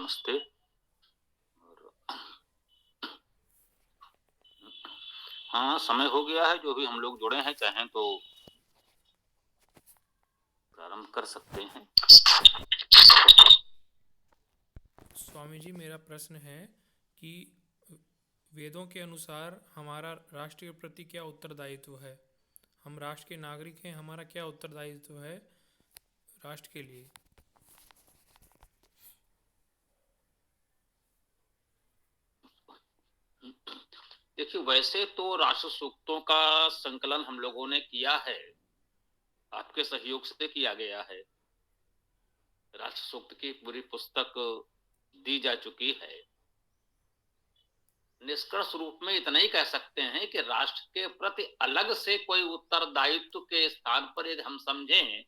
नमस्ते। हाँ, समय हो गया है, जो भी हम लोग जुड़े हैं, चाहें तो प्रारंभ कर सकते हैं। स्वामी जी, मेरा प्रश्न है कि वेदों के अनुसार हमारा राष्ट्र के प्रति क्या उत्तरदायित्व है। हम राष्ट्र के नागरिक हैं, हमारा क्या उत्तरदायित्व है राष्ट्र के लिए। देखिए, वैसे तो राष्ट्र सूक्तों का संकलन हम लोगों ने किया है, आपके सहयोग से किया गया है। राष्ट्र सूक्त की पूरी पुस्तक दी जा चुकी है। निष्कर्ष रूप में इतना ही कह सकते हैं कि राष्ट्र के प्रति अलग से कोई उत्तरदायित्व के स्थान पर यदि हम समझें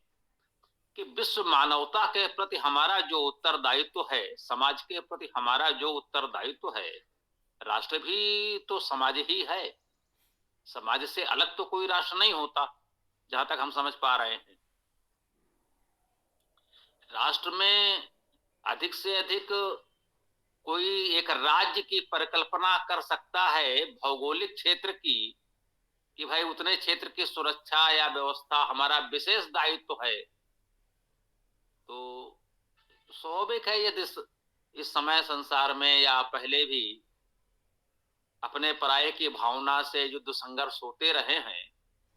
कि विश्व मानवता के प्रति हमारा जो उत्तरदायित्व है, समाज के प्रति हमारा जो उत्तरदायित्व है, राष्ट्र भी तो समाज ही है। समाज से अलग तो कोई राष्ट्र नहीं होता, जहां तक हम समझ पा रहे हैं। राष्ट्र में अधिक से अधिक कोई एक राज्य की परिकल्पना कर सकता है, भौगोलिक क्षेत्र की, कि भाई उतने क्षेत्र की सुरक्षा या व्यवस्था हमारा विशेष दायित्व है। तो स्वाभाविक है, यदि इस समय संसार में या पहले भी अपने पराये की भावना से युद्ध संघर्ष होते रहे हैं,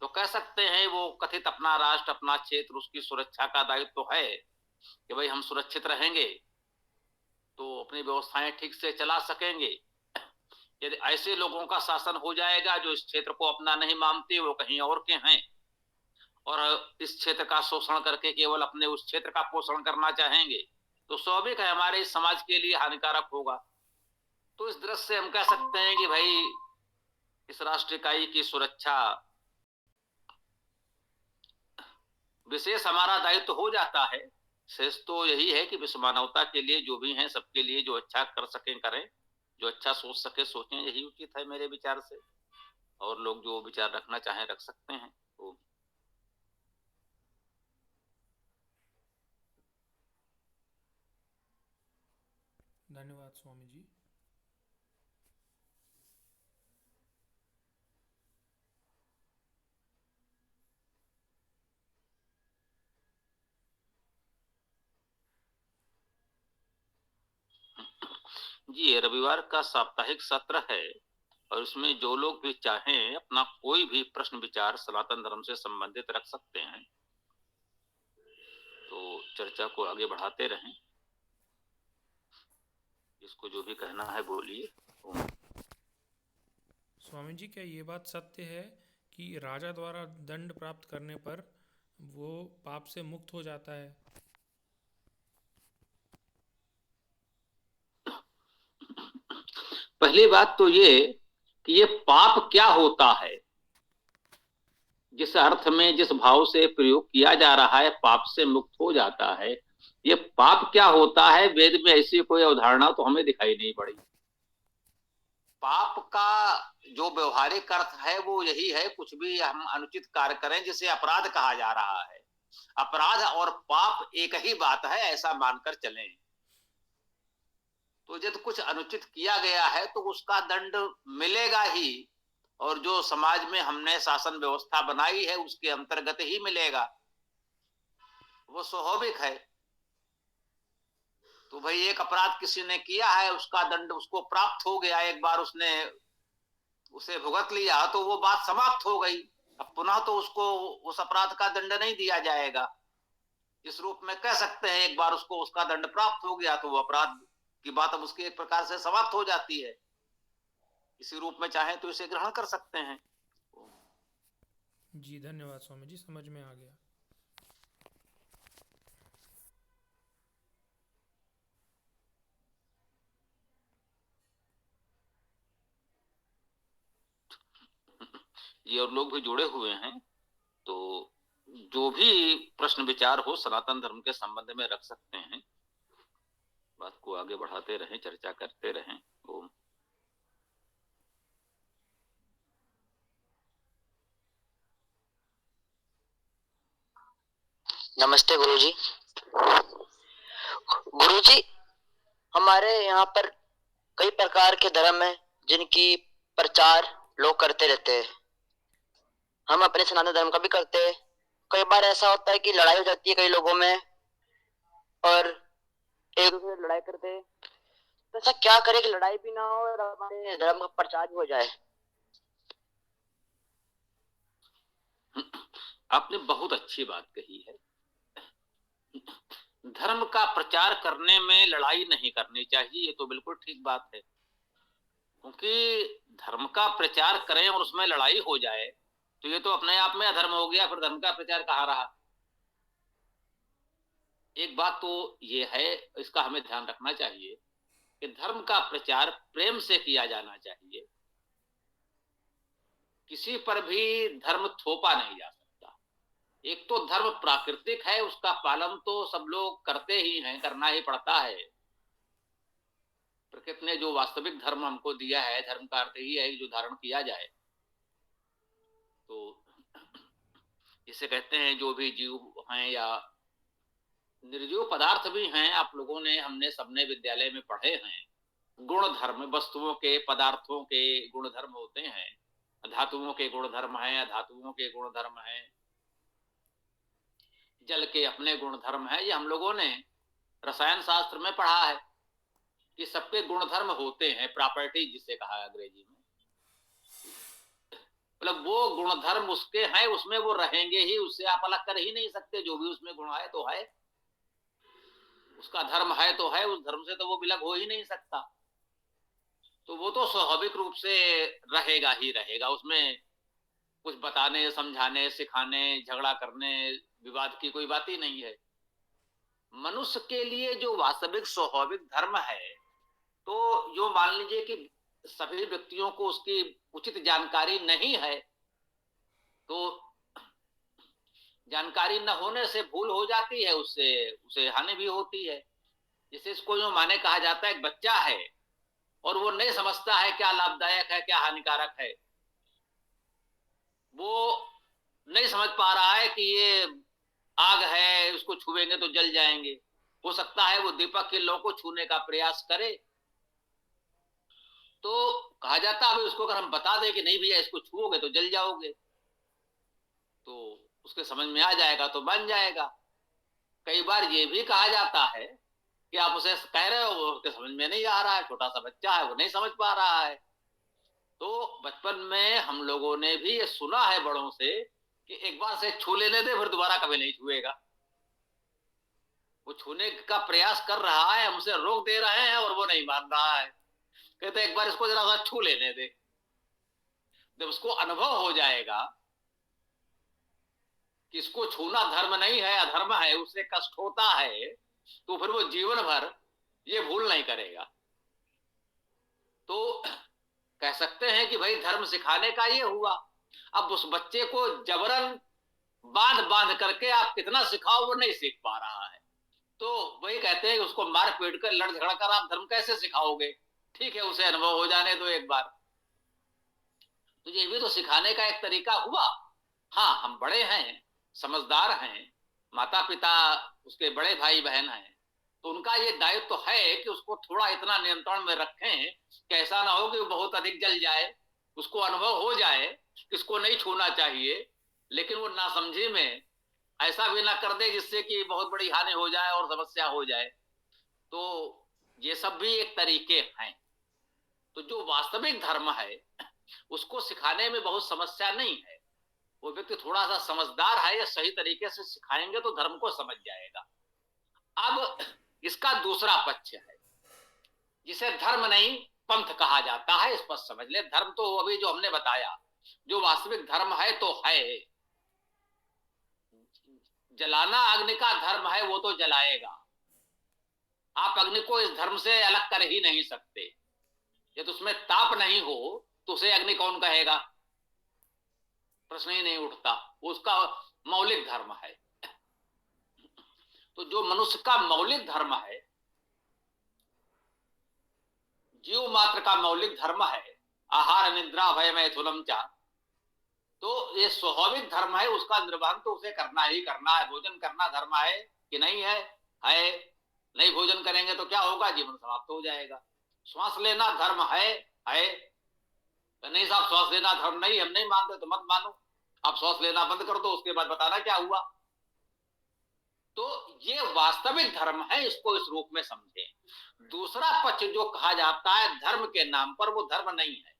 तो कह सकते हैं वो कथित अपना राष्ट्र, अपना क्षेत्र, उसकी सुरक्षा का दायित्व तो है कि भाई हम सुरक्षित रहेंगे तो अपनी व्यवस्थाएं ठीक से चला सकेंगे। यदि ऐसे लोगों का शासन हो जाएगा जो इस क्षेत्र को अपना नहीं मानते, वो कहीं और के हैं और इस क्षेत्र का शोषण करके केवल अपने उस क्षेत्र का पोषण करना चाहेंगे, तो स्वाभाविक है हमारे इस समाज के लिए हानिकारक होगा। तो इस दृष्टि से हम कह सकते हैं कि भाई इस राष्ट्र इकाई की सुरक्षा विशेष हमारा दायित्व हो जाता है। शेष तो यही है कि विश्व मानवता के लिए जो भी हैं, सबके लिए जो अच्छा कर सकें करें, जो अच्छा सोच सके सोचें, यही उचित है मेरे विचार से। और लोग जो विचार रखना चाहें रख सकते हैं। तो धन्यवाद स्वामी जी। जी, ये रविवार का साप्ताहिक सत्र है और इसमें जो लोग भी चाहें अपना कोई भी प्रश्न विचार सनातन धर्म से संबंधित रख सकते हैं। तो चर्चा को आगे बढ़ाते रहें। इसको जो भी कहना है बोलिए। स्वामी जी, क्या ये बात सत्य है कि राजा द्वारा दंड प्राप्त करने पर वो पाप से मुक्त हो जाता है। पहली बात तो ये कि ये पाप क्या होता है, जिस अर्थ में जिस भाव से प्रयोग किया जा रहा है, पाप से मुक्त हो जाता है, ये पाप क्या होता है, वेद में ऐसी कोई अवधारणा तो हमें दिखाई नहीं पड़ी। पाप का जो व्यवहारिक अर्थ है वो यही है, कुछ भी हम अनुचित कार्य करें जिसे अपराध कहा जा रहा है। अपराध और पाप एक ही बात है, ऐसा मानकर चलें। तो जब कुछ अनुचित किया गया है तो उसका दंड मिलेगा ही, और जो समाज में हमने शासन व्यवस्था बनाई है उसके अंतर्गत ही मिलेगा, वो स्वाभाविक है। तो भाई एक अपराध किसी ने किया है, उसका दंड उसको प्राप्त हो गया, एक बार उसने उसे भुगत लिया तो वो बात समाप्त हो गई। अब पुनः तो उसको उस अपराध का दंड नहीं दिया जाएगा। इस रूप में कह सकते हैं एक बार उसको उसका दंड प्राप्त हो गया तो वो अपराध की बात अब उसकी एक प्रकार से समाप्त हो जाती है। इसी रूप में चाहे तो इसे ग्रहण कर सकते हैं। जी धन्यवाद स्वामी जी, समझ में आ गया। ये और लोग भी जुड़े हुए हैं, तो जो भी प्रश्न विचार हो सनातन धर्म के संबंध में रख सकते हैं। बात को आगे बढ़ाते रहें, चर्चा करते रहें। ओम। नमस्ते गुरुजी। गुरुजी, हमारे यहाँ पर कई प्रकार के धर्म हैं जिनकी प्रचार लोग करते रहते हैं। हम अपने सनातन धर्म का भी करते हैं। कई बार ऐसा होता है कि लड़ाई हो जाती है कई लोगों में और एक दूसरे से लड़ाई करते हैं। तो ऐसा क्या करें कि लड़ाई भी ना हो और हमारे धर्म का प्रचार भी हो जाए? आपने बहुत अच्छी बात कही है। धर्म का प्रचार करने में लड़ाई नहीं करनी चाहिए, ये तो बिल्कुल ठीक बात है। क्योंकि धर्म का प्रचार करें और उसमें लड़ाई हो जाए तो ये तो अपने आप में अधर्म हो गया, फिर धर्म का प्रचार कहाँ रहा। एक बात तो ये है, इसका हमें ध्यान रखना चाहिए कि धर्म का प्रचार प्रेम से किया जाना चाहिए। किसी पर भी धर्म थोपा नहीं जा सकता। एक तो धर्म प्राकृतिक है, उसका पालन तो सब लोग करते ही हैं, करना ही पड़ता है। प्रकृति ने जो वास्तविक धर्म हमको दिया है, धर्म का अर्थ ही है कि जो धारण किया जाए। तो जिसे कहते हैं जो भी जीव हैं या निर्जीव पदार्थ भी हैं, आप लोगों ने, हमने सबने विद्यालय में पढ़े हैं। गुण धर्म, वस्तुओं के, पदार्थों के गुण धर्म होते हैं। धातुओं के गुण धर्म हैं, अधातुओं के गुण धर्म हैं, जल के अपने गुण धर्म है। ये हम लोगों ने रसायन शास्त्र में पढ़ा है कि सबके गुण धर्म होते हैं, प्रॉपर्टी जिसे कहा है अंग्रेजी में। मतलब वो गुण धर्म उसके हैं, उसमें वो रहेंगे ही, उससे आप अलग कर ही नहीं सकते। जो भी उसमें गुण है तो है, उसका धर्म है तो है, उस धर्म से तो वो विलग हो ही नहीं सकता। तो वो तो स्वाभाविक रूप से रहेगा ही रहेगा। उसमें कुछ बताने, समझाने, सिखाने, झगड़ा करने, विवाद की कोई बात ही नहीं है। मनुष्य के लिए जो वास्तविक स्वाभाविक धर्म है, तो जो मान लीजिए कि सभी व्यक्तियों को उसकी उचित जानकारी नहीं है, तो जानकारी न होने से भूल हो जाती है, उससे उसे हानि भी होती है। जैसे इसको जो माने कहा जाता है, एक बच्चा है और वो नहीं समझता है क्या लाभदायक है क्या हानिकारक है। वो नहीं समझ पा रहा है कि ये आग है, उसको छुएंगे तो जल जाएंगे। हो सकता है वो दीपक के लौ को छूने का प्रयास करे। तो कहा जाता है उसको अगर हम बता दें कि नहीं भैया इसको छुओगे तो जल जाओगे, तो उसके समझ में आ जाएगा तो बन जाएगा। कई बार ये भी कहा जाता है कि आप उसे कह रहे हो, वो उसके समझ में नहीं आ रहा है, छोटा सा बच्चा है, वो नहीं समझ पा रहा है। तो बचपन में हम लोगों ने भी ये सुना है बड़ों से कि एक बार से छू लेने दे, फिर दोबारा कभी नहीं छुएगा। वो छूने का प्रयास कर रहा है, हमसे रोक दे रहे हैं और वो नहीं मान रहा है। कहते एक बार इसको जरा सा छू लेने दे। जब उसको अनुभव हो जाएगा कि इसको छूना धर्म नहीं है, अधर्म है, उससे कष्ट होता है, तो फिर वो जीवन भर ये भूल नहीं करेगा। तो कह सकते हैं कि भाई धर्म सिखाने का ये हुआ। अब उस बच्चे को जबरन बांध बांध करके आप कितना सिखाओ, वो नहीं सीख पा रहा है। तो वही कहते हैं कि उसको मार पीट कर, लड़ झगड़ कर आप धर्म कैसे सिखाओगे। ठीक है, उसे अनुभव हो जाने दो एक बार। तो ये भी तो सिखाने का एक तरीका हुआ। हाँ, हम बड़े हैं, समझदार हैं, माता पिता उसके बड़े भाई बहन हैं, तो उनका ये दायित्व तो है कि उसको थोड़ा इतना नियंत्रण में रखें कि ऐसा ना हो कि वो बहुत अधिक जल जाए। उसको अनुभव हो जाए किसको नहीं छूना चाहिए, लेकिन वो नासमझी में ऐसा भी ना कर दे जिससे कि बहुत बड़ी हानि हो जाए और समस्या हो जाए। तो ये सब भी एक तरीके हैं। तो जो वास्तविक धर्म है उसको सिखाने में बहुत समस्या नहीं है। वो व्यक्ति थोड़ा सा समझदार है या सही तरीके से सिखाएंगे तो धर्म को समझ जाएगा। अब इसका दूसरा पक्ष है जिसे धर्म नहीं पंथ कहा जाता है। स्पष्ट समझ ले, धर्म तो अभी जो हमने बताया, जो वास्तविक धर्म है तो है। जलाना अग्नि का धर्म है, वो तो जलाएगा। आप अग्नि को इस धर्म से अलग कर ही नहीं सकते। यदि उसमें ताप नहीं हो तो उसे अग्नि कौन कहेगा, प्रश्न ही नहीं उठता। उसका मौलिक धर्म है। तो जो मनुष्य का मौलिक धर्म है, जीव मात्र का मौलिक धर्म है, आहार निद्रा भय मैथुनम चा, तो ये स्वाभाविक धर्म है, उसका निर्वहन तो उसे करना ही करना है। भोजन करना धर्म है कि नहीं है? है। नहीं भोजन करेंगे तो क्या होगा, जीवन समाप्त हो जाएगा। श्वास लेना धर्म है। तो नहीं साहब श्वास लेना धर्म नहीं, हम नहीं मानते तो मत मानो, आप श्वास लेना बंद कर दो, उसके बाद बताना क्या हुआ। तो ये वास्तविक धर्म है, इसको इस रूप में समझे। दूसरा पक्ष जो कहा जाता है धर्म के नाम पर, वो धर्म नहीं है,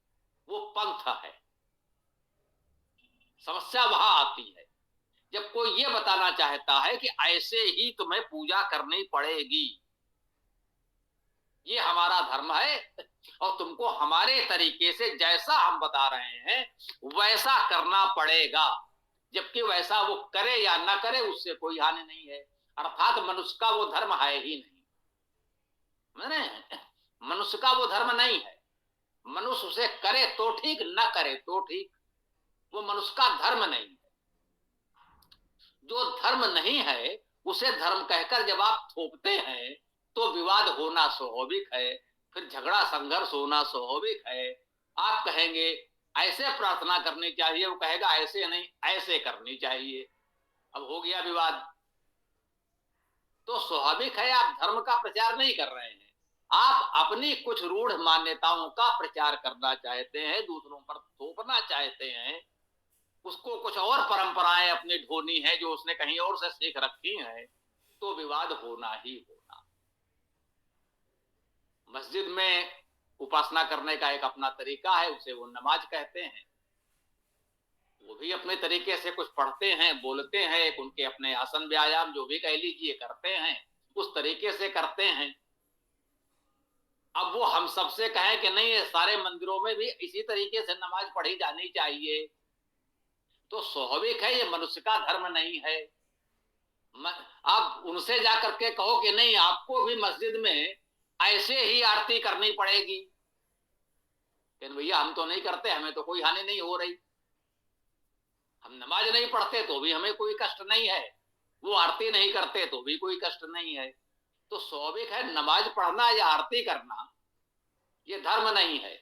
वो पंथ है। समस्या वहां आती है जब कोई ये बताना चाहता है कि ऐसे ही तुम्हें पूजा करनी पड़ेगी, ये हमारा धर्म है और तुमको हमारे तरीके से जैसा हम बता रहे हैं वैसा करना पड़ेगा, जबकि वैसा वो करे या ना करे उससे कोई हानि नहीं है। अर्थात मनुष्य का वो धर्म है ही नहीं, मैंने मनुष्य का वो धर्म नहीं है। मनुष्य उसे करे तो ठीक, ना करे तो ठीक, वो मनुष्य का धर्म नहीं है। जो धर्म नहीं है उसे धर्म कहकर जब आप थोपते हैं तो विवाद होना स्वाभाविक है, फिर झगड़ा संघर्ष होना स्वाभाविक है। आप कहेंगे ऐसे प्रार्थना करनी चाहिए, वो कहेगा ऐसे नहीं ऐसे करनी चाहिए, अब हो गया विवाद। तो स्वाभाविक है आप धर्म का प्रचार नहीं कर रहे हैं, आप अपनी कुछ रूढ़ मान्यताओं का प्रचार करना चाहते हैं, दूसरों पर थोपना चाहते हैं। उसको कुछ और परंपराएं अपनी ढोनी है जो उसने कहीं और से सीख रखी है, तो विवाद होना ही होना। मस्जिद में उपासना करने का एक अपना तरीका है, उसे वो नमाज कहते हैं। वो भी अपने तरीके से कुछ पढ़ते हैं, बोलते हैं, एक उनके अपने आसन व्यायाम जो भी कह लीजिए करते हैं, उस तरीके से करते हैं। अब वो हम सबसे कहें कि नहीं सारे मंदिरों में भी इसी तरीके से नमाज पढ़ी जानी चाहिए, तो स्वाभाविक है ये मनुष्य का धर्म नहीं है। आप उनसे जाकर के कहो कि नहीं आपको भी मस्जिद में ऐसे ही आरती करनी पड़ेगी, भैया हम तो नहीं करते, हमें तो कोई हानि नहीं हो रही, हम नमाज नहीं पढ़ते तो भी हमें कोई कष्ट नहीं है, वो आरती नहीं करते तो भी कोई कष्ट नहीं है। तो स्वाभाविक है नमाज पढ़ना या आरती करना ये धर्म नहीं है,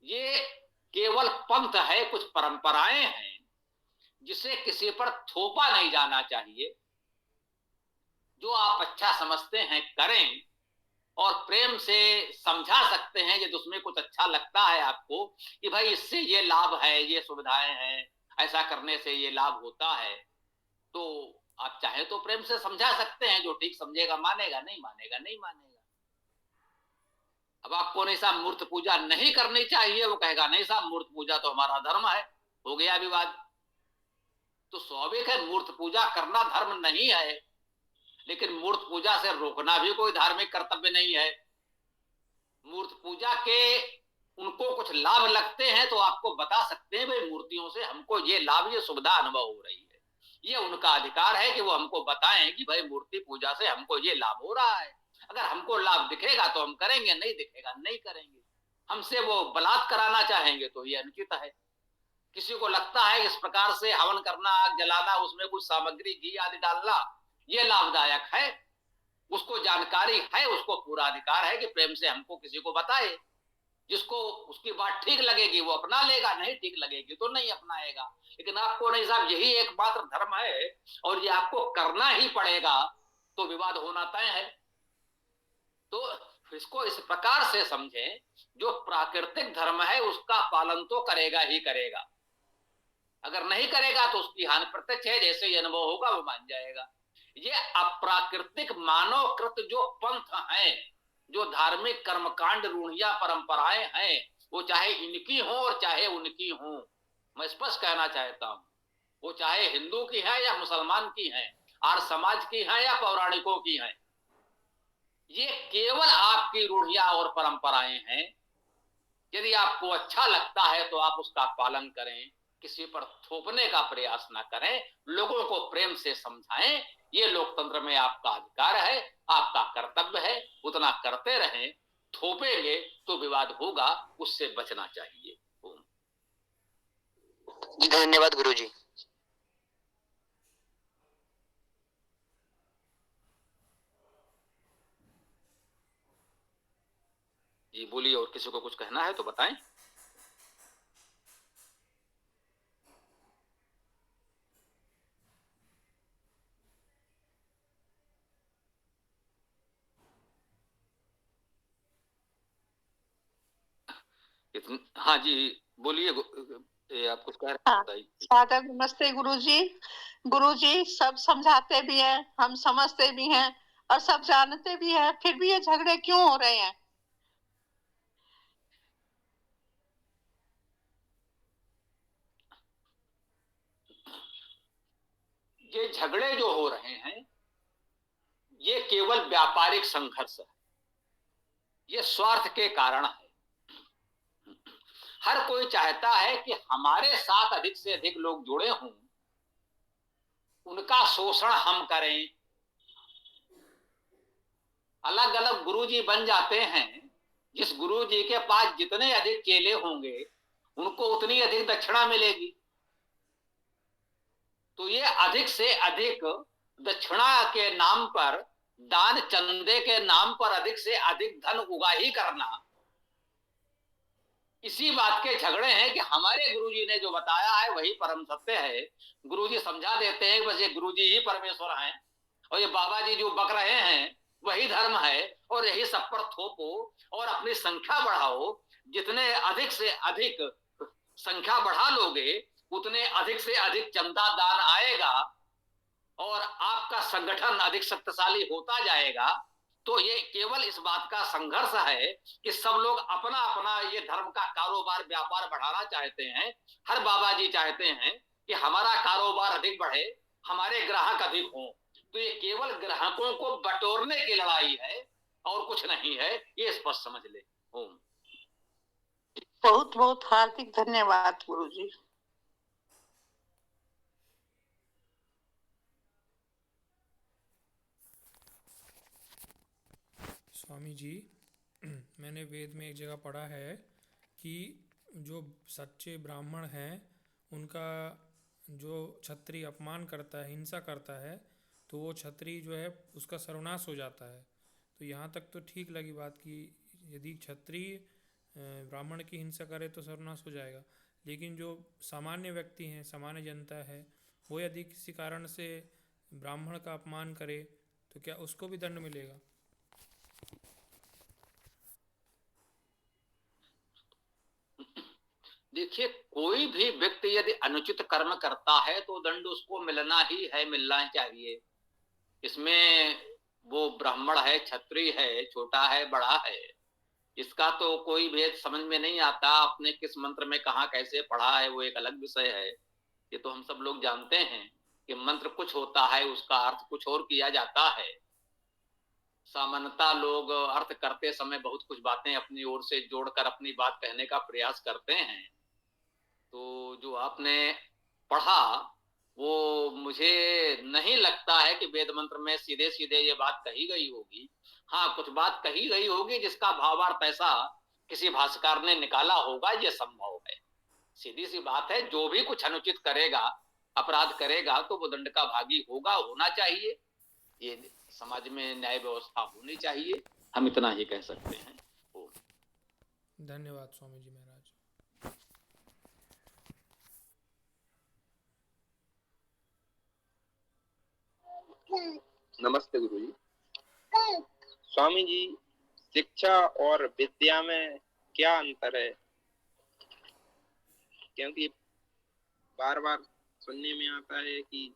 ये केवल पंथ है, कुछ परंपराएं हैं जिसे किसी पर थोपा नहीं जाना चाहिए। जो आप अच्छा समझते हैं करें, और प्रेम से समझा सकते हैं यदि उसमें कुछ अच्छा लगता है आपको कि भाई इससे ये लाभ है, ये सुविधाएं हैं, ऐसा करने से ये लाभ होता है, तो आप चाहे तो प्रेम से समझा सकते हैं। जो ठीक समझेगा मानेगा, नहीं मानेगा नहीं मानेगा। अब आपको नहीं साहब मूर्त पूजा नहीं करनी चाहिए, वो कहेगा नहीं साहब मूर्त पूजा तो हमारा धर्म है, हो गया विवाद। तो स्वाभाविक है मूर्त पूजा करना धर्म नहीं है, लेकिन मूर्त पूजा से रोकना भी कोई धार्मिक कर्तव्य नहीं है। मूर्त पूजा के उनको कुछ लाभ लगते हैं तो आपको बता सकते हैं भाई मूर्तियों से हमको ये लाभ ये सुविधा अनुभव हो रही है, ये उनका अधिकार है कि वो हमको बताएं कि भाई मूर्ति पूजा से हमको ये लाभ हो रहा है। अगर हमको लाभ दिखेगा तो हम करेंगे, नहीं दिखेगा नहीं करेंगे। हमसे वो बलात् कराना चाहेंगे तो ये अनुचित है। किसी को लगता है इस प्रकार से हवन करना, आग जलाना, उसमें कुछ सामग्री घी आदि डालना ये लाभदायक है, उसको जानकारी है, उसको पूरा अधिकार है कि प्रेम से हमको किसी को बताए। जिसको उसकी बात ठीक लगेगी वो अपना लेगा, नहीं ठीक लगेगी तो नहीं अपनाएगा। लेकिन आपको नहीं साहब यही एकमात्र धर्म है और ये आपको करना ही पड़ेगा, तो विवाद होना तय है। तो इसको इस प्रकार से समझें, जो प्राकृतिक धर्म है उसका पालन तो करेगा ही करेगा, अगर नहीं करेगा तो उसकी हानि प्रत्यक्ष है, जैसे ही अनुभव होगा वो मान जाएगा। ये अप्राकृतिक मानवकृत जो पंथ हैं, जो धार्मिक कर्मकांड रूढ़ियां परंपराएं हैं, वो चाहे इनकी हो और चाहे उनकी हो, मैं स्पष्ट कहना चाहता हूं, वो चाहे हिंदू की है या मुसलमान की है, आर्य समाज की है या पौराणिकों की है, ये केवल आपकी रूढ़ियां और परंपराएं हैं। यदि आपको अच्छा लगता है तो आप उसका पालन करें, किसी पर थोपने का प्रयास ना करें, लोगों को प्रेम से समझाएं। ये लोकतंत्र में आपका अधिकार है, आपका कर्तव्य है, उतना करते रहें। थोपेंगे तो विवाद होगा, उससे बचना चाहिए। जी धन्यवाद गुरुजी। जी बोलिए, और किसी को कुछ कहना है तो बताएं। हाँ जी, बोलिए। आप कुछ कह रहे हाँ, हैं, बताइए। सादर नमस्ते गुरुजी। गुरुजी सब समझाते भी हैं, हम समझते भी हैं और सब जानते भी हैं, फिर भी ये झगड़े क्यों हो रहे हैं? ये झगड़े जो हो रहे हैं, ये केवल व्यापारिक संघर्ष है, ये स्वार्थ के कारण है। हर कोई चाहता है कि हमारे साथ अधिक से अधिक लोग जुड़े हों, उनका शोषण हम करें। अलग अलग गुरुजी बन जाते हैं, जिस गुरुजी के पास जितने अधिक चेले होंगे उनको उतनी अधिक दक्षिणा मिलेगी। तो ये अधिक से अधिक दक्षिणा के नाम पर, दान चंदे के नाम पर अधिक से अधिक धन उगाही करना, इसी बात के झगड़े हैं कि हमारे गुरुजी ने जो बताया है वही परम सत्य है। गुरुजी समझा देते हैं बस ये गुरुजी ही परमेश्वर हैं, और ये बाबा जी जो बक रहे हैं वही धर्म है, और यही सब पर थोपो और अपनी संख्या बढ़ाओ। जितने अधिक से अधिक संख्या बढ़ा लोगे उतने अधिक से अधिक चंदा दान आएगा और आपका संगठन अधिक शक्तिशाली होता जाएगा। तो ये केवल इस बात का संघर्ष है कि सब लोग अपना अपना ये धर्म का कारोबार व्यापार बढ़ाना चाहते हैं। हर बाबा जी चाहते हैं कि हमारा कारोबार अधिक बढ़े, हमारे ग्राहक अधिक हों। तो ये केवल ग्राहकों को बटोरने की लड़ाई है और कुछ नहीं है, ये स्पष्ट समझ ले। ओम। बहुत बहुत हार्दिक धन्यवाद गुरुजी। स्वामी जी, मैंने वेद में एक जगह पढ़ा है कि जो सच्चे ब्राह्मण हैं उनका जो क्षत्रिय अपमान करता है, हिंसा करता है, तो वो क्षत्रिय जो है उसका सर्वनाश हो जाता है। तो यहाँ तक तो ठीक लगी बात कि यदि क्षत्रिय ब्राह्मण की हिंसा करे तो सर्वनाश हो जाएगा, लेकिन जो सामान्य व्यक्ति हैं, सामान्य जनता है, वो यदि किसी कारण से ब्राह्मण का अपमान करे तो क्या उसको भी दंड मिलेगा? देखिए, कोई भी व्यक्ति यदि अनुचित कर्म करता है तो दंड उसको मिलना ही है, मिलना चाहिए। इसमें वो ब्राह्मण है, क्षत्रिय है, छोटा है, बड़ा है, इसका तो कोई भेद समझ में नहीं आता। आपने किस मंत्र में कहा कैसे पढ़ा है वो एक अलग विषय है। ये तो हम सब लोग जानते हैं कि मंत्र कुछ होता है, उसका अर्थ कुछ और किया जाता है। सामान्यतः लोग अर्थ करते समय बहुत कुछ बातें अपनी ओर से जोड़कर अपनी बात कहने का प्रयास करते हैं। तो जो आपने पढ़ा वो मुझे नहीं लगता है कि वेद मंत्र में सीधे सीधे ये बात कही गई होगी। हाँ, कुछ बात कही गई होगी जिसका भावार्थ ऐसा किसी भाष्यकार ने निकाला होगा, ये संभव है। सीधी सी बात है, जो भी कुछ अनुचित करेगा, अपराध करेगा, तो वो दंड का भागी होगा, होना चाहिए। ये समाज में न्याय व्यवस्था होनी चाहिए, हम इतना ही कह सकते हैं। धन्यवाद स्वामी जी महाराज। नमस्ते गुरुजी। स्वामी जी, शिक्षा और विद्या में क्या अंतर है? क्योंकि बार बार सुनने में आता है कि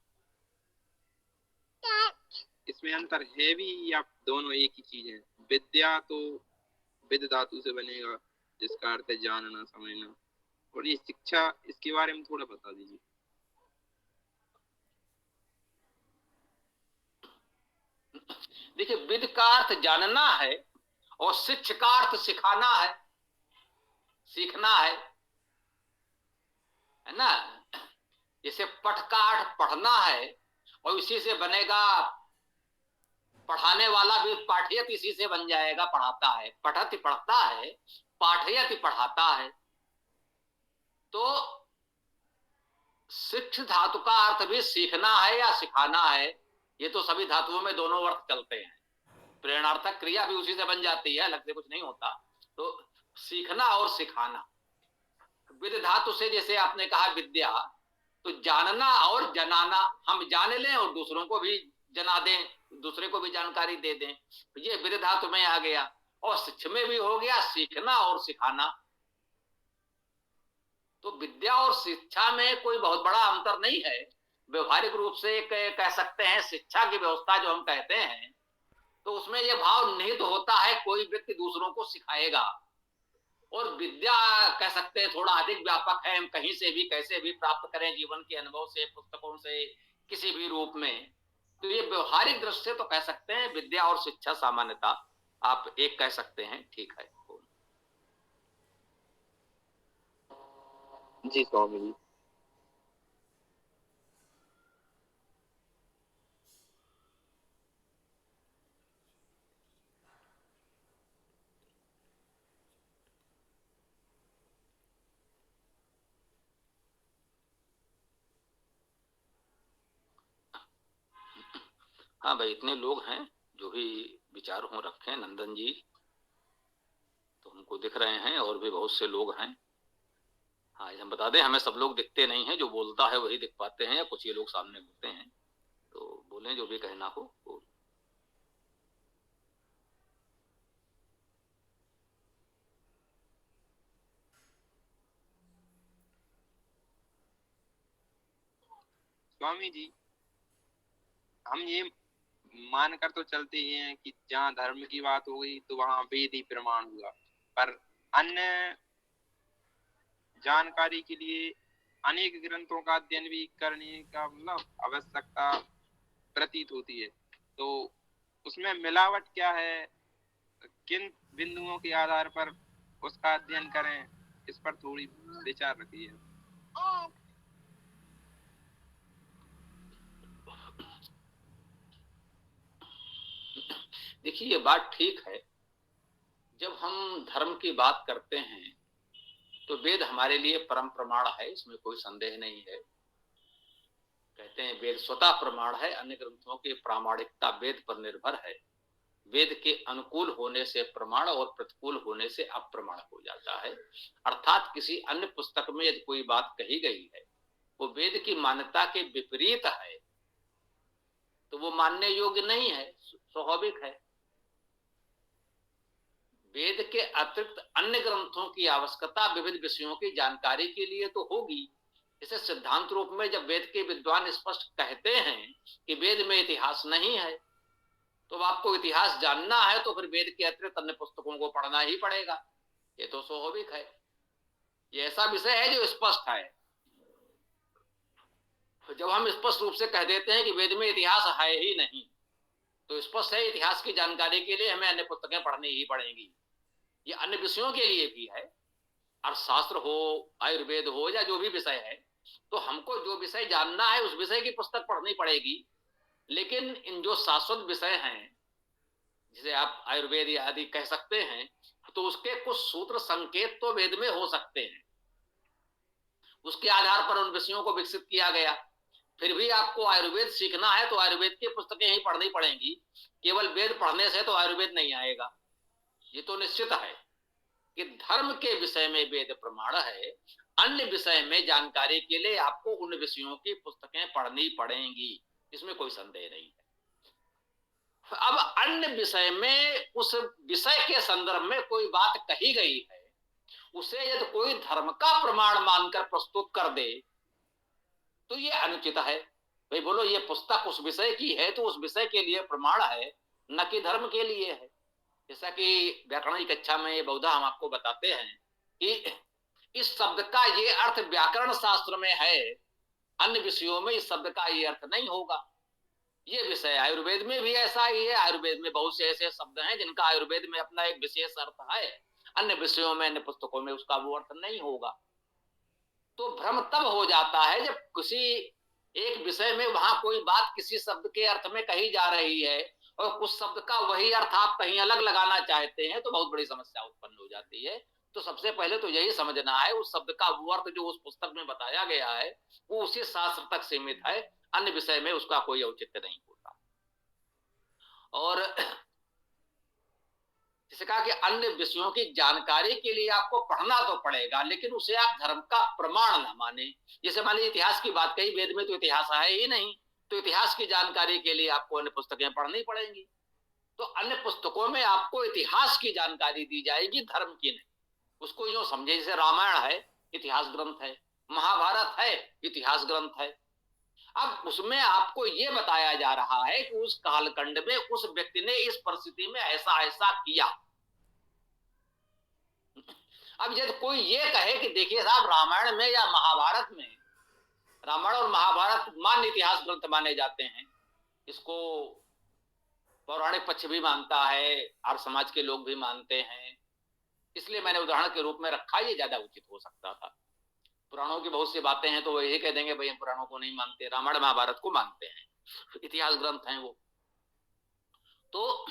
इसमें अंतर है भी या दोनों एक ही चीज है। विद्या तो विद धातु से बनेगा जिसका अर्थ है जानना, समझना, और ये शिक्षा, इसके बारे में थोड़ा बता दीजिए। देखिए, विद का अर्थ जानना है और शिक्ष का अर्थ सिखाना है, सीखना है ना। जैसे पठ का अर्थ पढ़ना है और इसी से बनेगा पढ़ाने वाला भी, पाठयत इसी से बन जाएगा, पढ़ाता है, पठति पढ़ता है, पाठयति पढ़ाता है। तो शिक्ष धातु का अर्थ भी सीखना है या सिखाना है। ये तो सभी धातुओं में दोनों अर्थ चलते हैं। प्रेरणार्थक क्रिया भी उसी से बन जाती है, अलग से कुछ नहीं होता। तो सीखना और सिखाना। विद धातु से जैसे आपने कहा विद्या, तो जानना और जनाना, हम जान लें और दूसरों को भी जना दें, दूसरे को भी जानकारी दे दें, ये विद धातु में आ गया। और शिक्षा में भी हो गया सीखना और सिखाना। तो विद्या और शिक्षा में कोई बहुत बड़ा अंतर नहीं है। व्यवहारिक रूप से कह सकते हैं शिक्षा की व्यवस्था जो हम कहते हैं, तो उसमें यह भाव निहित होता है कोई व्यक्ति दूसरों को सिखाएगा। और विद्या कह सकते हैं थोड़ा अधिक व्यापक है, हम कहीं से भी कैसे भी प्राप्त करें, जीवन के अनुभव से, पुस्तकों से, किसी भी रूप में। तो ये व्यवहारिक दृष्टि से तो कह सकते हैं विद्या और शिक्षा सामान्यता आप एक कह सकते हैं, ठीक है। जी स्वामी जी। हाँ भाई, इतने लोग हैं, जो भी विचार हो रखे, नंदन जी तो हमको दिख रहे हैं, और भी बहुत से लोग हैं। हाँ, हम बता दें, हमें सब लोग दिखते नहीं हैं, जो बोलता है वही दिख पाते हैं, या कुछ ये लोग सामने होते हैं। तो बोलें जो भी कहना हो। स्वामी जी, हम ये मानकर तो चलते ही हैं कि जहाँ धर्म की बात हो गई तो वहाँ वेद ही प्रमाण हुआ, पर अन्य जानकारी के लिए अनेक ग्रंथों का अध्ययन भी करने का मतलब आवश्यकता प्रतीत होती है। तो उसमें मिलावट क्या है, किन बिंदुओं के आधार पर उसका अध्ययन करें, इस पर थोड़ी विचार रखिए। देखिए, ये बात ठीक है, जब हम धर्म की बात करते हैं तो वेद हमारे लिए परम प्रमाण है, इसमें कोई संदेह नहीं है। कहते हैं वेद स्वतः प्रमाण है, अन्य ग्रंथों की प्रामाणिकता वेद पर निर्भर है। वेद के अनुकूल होने से प्रमाण और प्रतिकूल होने से अप्रमाण हो जाता है। अर्थात किसी अन्य पुस्तक में यदि कोई बात कही गई है वो वेद की मान्यता के विपरीत है तो वो मानने योग्य नहीं है, स्वाभाविक है। वेद के अतिरिक्त अन्य ग्रंथों की आवश्यकता विविध विषयों की जानकारी के लिए तो होगी। इसे सिद्धांत रूप में जब वेद के विद्वान स्पष्ट कहते हैं कि वेद में इतिहास नहीं है, तो आपको इतिहास जानना है तो फिर वेद के अतिरिक्त अन्य पुस्तकों को पढ़ना ही पड़ेगा, ये तो स्वाभाविक है। ये ऐसा विषय है जो स्पष्ट है। तो जब हम स्पष्ट रूप से कह देते हैं कि वेद में इतिहास है ही नहीं, तो स्पष्ट है इतिहास की जानकारी के लिए हमें अन्य पुस्तकें पढ़नी ही पड़ेंगी। ये अन्य विषयों के लिए भी है, अर्थशास्त्र हो, आयुर्वेद हो, या जो भी विषय है, तो हमको जो विषय जानना है उस विषय की पुस्तक पढ़नी पड़ेगी। लेकिन इन जो शाश्वत विषय हैं, जिसे आप आयुर्वेद आदि कह सकते हैं, तो उसके कुछ सूत्र संकेत तो वेद में हो सकते हैं, उसके आधार पर उन विषयों को विकसित किया गया। फिर भी आपको आयुर्वेद सीखना है तो आयुर्वेद की पुस्तकें ही पढ़नी पड़ेंगी, केवल वेद पढ़ने से तो आयुर्वेद नहीं आएगा। ये तो निश्चित है कि धर्म के विषय में वेद प्रमाण है, अन्य विषय में जानकारी के लिए आपको उन विषयों की पुस्तकें पढ़नी पड़ेंगी, इसमें कोई संदेह नहीं है। अब अन्य विषय में उस विषय के संदर्भ में कोई बात कही गई है, उसे यदि कोई धर्म का प्रमाण मानकर प्रस्तुत कर दे तो ये अनुचित है। भाई बोलो, ये पुस्तक उस विषय की है तो उस विषय के लिए प्रमाण है, न कि धर्म के लिए है। जैसा कि व्याकरण की कक्षा में ये बहुधा हम आपको बताते हैं कि इस शब्द का ये अर्थ व्याकरण शास्त्र में है, अन्य विषयों में इस शब्द का ये अर्थ नहीं होगा। ये विषय आयुर्वेद में भी ऐसा ही है। आयुर्वेद में बहुत से ऐसे शब्द हैं जिनका आयुर्वेद में अपना एक विशेष अर्थ है, अन्य विषयों में, अन्य पुस्तकों में उसका वो अर्थ नहीं होगा। तो भ्रम तब हो जाता है जब किसी एक विषय में वहां कोई बात किसी शब्द के अर्थ में कही जा रही है और कुछ शब्द का वही अर्थ आप कहीं अलग लगाना चाहते हैं, तो बहुत बड़ी समस्या उत्पन्न हो जाती है। तो सबसे पहले तो यही समझना है उस शब्द का वो अर्थ जो उस पुस्तक में बताया गया है वो उसी शास्त्र तक सीमित है, अन्य विषय में उसका कोई औचित्य नहीं होता। और जैसे कहा कि अन्य विषयों की जानकारी के लिए आपको पढ़ना तो पड़ेगा, लेकिन उसे आप धर्म का प्रमाण ना माने। जैसे मान लीजिए इतिहास की बात कही, वेद में तो इतिहास है ही नहीं, तो इतिहास की जानकारी के लिए आपको अन्य पुस्तकें पढ़नी पड़ेंगी। तो अन्य पुस्तकों में आपको इतिहास की जानकारी दी जाएगी, धर्म की नहीं। उसको यूं समझे जैसे रामायण है, इतिहास ग्रंथ है, महाभारत है, इतिहास ग्रंथ है। अब उसमें आपको ये बताया जा रहा है कि उस कालखंड में उस व्यक्ति ने इस परिस्थिति में ऐसा ऐसा किया। अब यदि कोई ये कहे कि देखिए साहब, रामायण में या महाभारत में, रामायण और महाभारत मान्य इतिहास ग्रंथ माने जाते हैं, इसको पौराणिक पक्ष भी मानता है, हर समाज के लोग भी मानते हैं, इसलिए मैंने उदाहरण के रूप में रखा, ये ज्यादा उचित हो सकता था। पुराणों की बहुत सी बातें हैं तो वो यही कह देंगे भाई हम पुराणों को नहीं मानते, रामायण महाभारत को मानते हैं, इतिहास ग्रंथ हैं वो। तो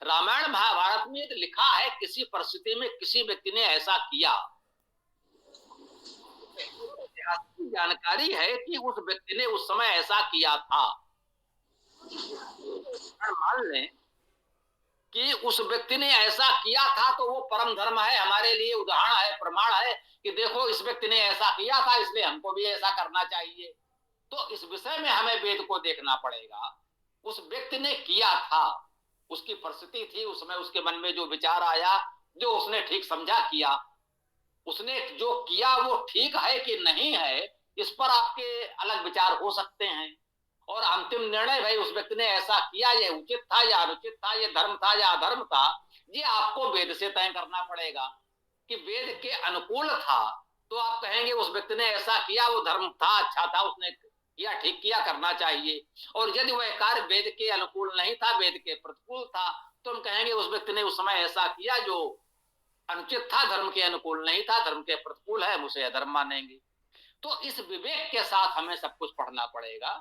रामायण महाभारत में तो लिखा है किसी परिस्थिति में किसी व्यक्ति ने ऐसा किया, जानकारी है कि उस व्यक्ति ने उस समय ऐसा किया था। मान लें कि उस व्यक्ति ने ऐसा किया था तो वो परम धर्म है, हमारे लिए उदाहरण है, प्रमाण है कि देखो इस व्यक्ति ने ऐसा किया था इसलिए हमको भी ऐसा करना चाहिए। तो इस विषय में हमें वेद को देखना पड़ेगा। उस व्यक्ति ने किया था, उसकी परिस्थिति थी, उसमें उसके मन में जो विचार आया, जो उसने ठीक समझा किया, उसने जो किया वो ठीक है कि नहीं है, इस पर आपके अलग विचार हो सकते हैं। और अंतिम निर्णय भाई उस व्यक्ति ने ऐसा किया, ये उचित था या अनुचित था, ये धर्म था या अधर्म था, ये आपको वेद से तय करना पड़ेगा। कि वेद के अनुकूल था तो आप कहेंगे उस व्यक्ति ने ऐसा किया, वो धर्म था, अच्छा था, उसने किया, ठीक किया, करना चाहिए। और यदि वह कार्य वेद के अनुकूल नहीं था, वेद के प्रतिकूल था, तो हम कहेंगे उस व्यक्ति ने उस समय ऐसा किया जो अनुचित था, धर्म के अनुकूल नहीं था, धर्म के प्रतिकूल है, हम उसे अधर्म मानेंगे। तो इस विवेक के साथ हमें सब कुछ पढ़ना पड़ेगा।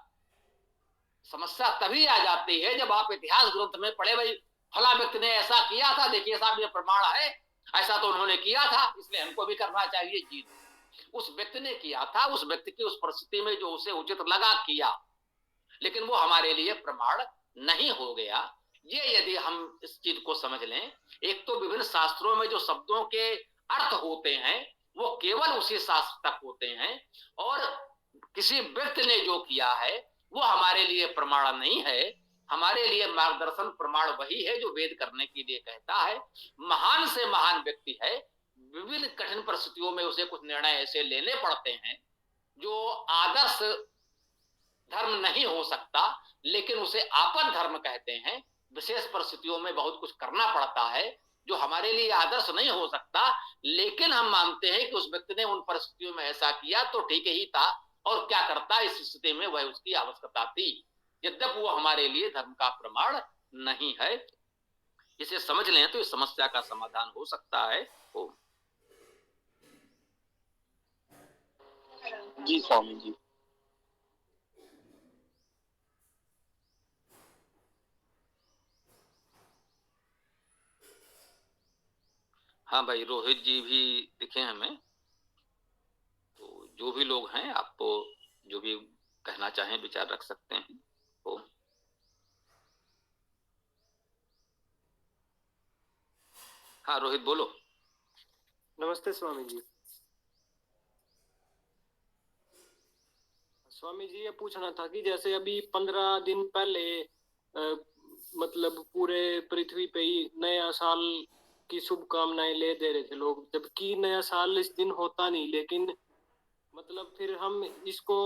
समस्या तभी आ जाती है जब आप इतिहास ग्रंथ में पढ़े भाई फला व्यक्ति ने ऐसा किया था, देखिए साहब ये प्रमाण है, ऐसा तो उन्होंने किया था इसलिए हमको भी करना चाहिए। जी, उस व्यक्ति ने किया था, उस व्यक्ति की उस परिस्थिति में जो उसे उचित लगा किया, लेकिन वो हमारे लिए प्रमाण नहीं हो गया। ये यदि हम इस चीज को समझ लें, एक तो विभिन्न शास्त्रों में जो शब्दों के अर्थ होते हैं वो केवल उसी शास्त्र तक होते हैं, और किसी व्यक्ति ने जो किया है वो हमारे लिए प्रमाण नहीं है। हमारे लिए मार्गदर्शन प्रमाण वही है जो वेद करने के लिए कहता है। महान से महान व्यक्ति है, विभिन्न कठिन परिस्थितियों में उसे कुछ निर्णय ऐसे लेने पड़ते हैं जो आदर्श धर्म नहीं हो सकता, लेकिन उसे आपन धर्म कहते हैं। विशेष परिस्थितियों में बहुत कुछ करना पड़ता है जो हमारे लिए आदर्श नहीं हो सकता, लेकिन हम मानते हैं कि उस व्यक्ति ने उन परिस्थितियों में ऐसा किया तो ठीक ही था, और क्या करता इस स्थिति में वह उसकी आवश्यकता थी, यद्यपि वो हमारे लिए धर्म का प्रमाण नहीं है। इसे समझ लें तो इस समस्या का समाधान हो सकता है। जी स्वामी जी। हाँ भाई, रोहित जी भी दिखे हमें, तो जो भी लोग हैं आपको जो भी कहना चाहें विचार रख सकते हैं। तो हाँ रोहित बोलो। नमस्ते स्वामी जी। स्वामी जी ये पूछना था कि जैसे अभी 15 दिन पहले मतलब पूरे पृथ्वी पे ही नया साल की शुभकामनाएं ले दे रहे थे लोग, जबकि नया साल इस दिन होता नहीं, लेकिन मतलब फिर हम इसको,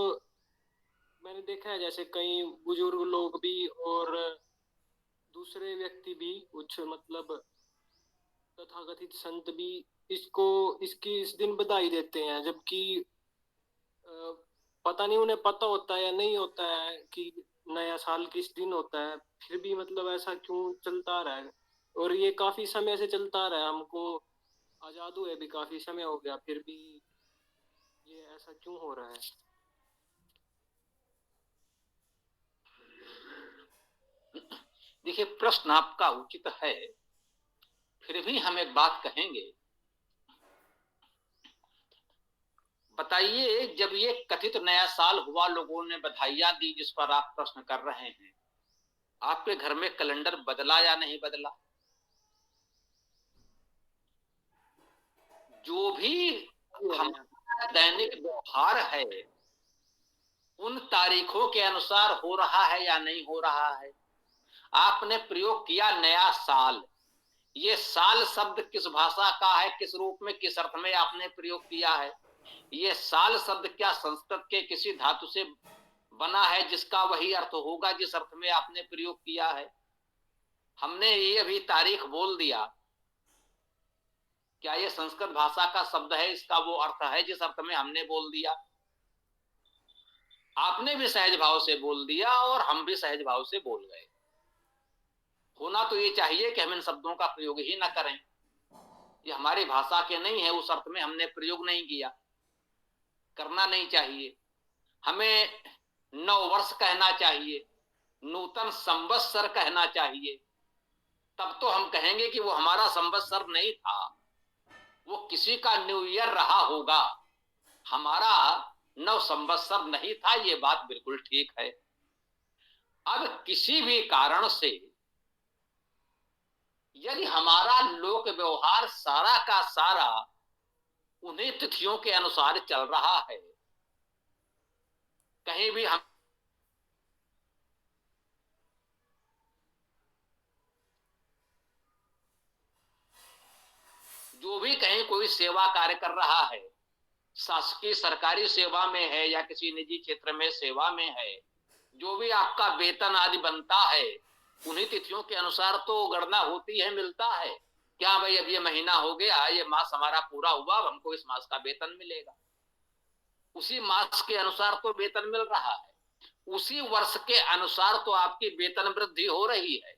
मैंने देखा है जैसे कई बुजुर्ग लोग भी और दूसरे व्यक्ति भी कुछ मतलब तथाकथित संत भी इसकी इस दिन बधाई देते हैं, जबकि पता नहीं उन्हें पता होता है या नहीं होता है कि नया साल किस दिन होता है, फिर भी मतलब ऐसा क्यों चलता रहा है। और ये काफी समय से चलता रहा है, हमको आजाद हुए भी काफी समय हो गया, फिर भी ये ऐसा क्यों हो रहा है। देखिए प्रश्न आपका उचित है, फिर भी हम एक बात कहेंगे। बताइए, जब ये कथित नया साल हुआ, लोगों ने बधाइयां दी जिस पर आप प्रश्न कर रहे हैं, आपके घर में कैलेंडर बदला या नहीं बदला? जो भी हमारा दैनिक व्यवहार है उन तारीखों के अनुसार हो रहा है या नहीं हो रहा है? आपने प्रयोग किया नया साल, ये साल शब्द किस भाषा का है, किस रूप में, किस अर्थ में आपने प्रयोग किया है? ये साल शब्द क्या संस्कृत के किसी धातु से बना है जिसका वही अर्थ होगा जिस अर्थ में आपने प्रयोग किया है? हमने ये अभी तारीख बोल दिया, क्या ये संस्कृत भाषा का शब्द है, इसका वो अर्थ है जिस अर्थ में हमने बोल दिया? आपने भी सहज भाव से बोल दिया और हम भी सहज भाव से बोल गए। होना तो ये चाहिए कि हम इन शब्दों का प्रयोग ही ना करें, ये हमारी भाषा के नहीं है, उस अर्थ में हमने प्रयोग नहीं किया, करना नहीं चाहिए। हमें नव वर्ष कहना चाहिए, नूतन संवत्सर कहना चाहिए, तब तो हम कहेंगे कि वो हमारा संवत्सर नहीं था, वो किसी का न्यू ईयर रहा होगा, हमारा नव संवत्सर नहीं था। ये बात बिल्कुल ठीक है। अब किसी भी कारण से यदि हमारा लोक व्यवहार सारा का सारा उन्हीं तिथियों के अनुसार चल रहा है, कहीं भी हम जो भी कहीं कोई सेवा कार्य कर रहा है, शासकीय सरकारी सेवा में है या किसी निजी क्षेत्र में सेवा में है, जो भी आपका वेतन आदि बनता है उन्हीं तिथियों के अनुसार तो गणना होती है, मिलता है। क्या भाई अब ये महीना हो गया, ये मास हमारा पूरा हुआ, अब हमको इस मास का वेतन मिलेगा, उसी मास के अनुसार तो वेतन मिल रहा है, उसी वर्ष के अनुसार तो आपकी वेतन वृद्धि हो रही है,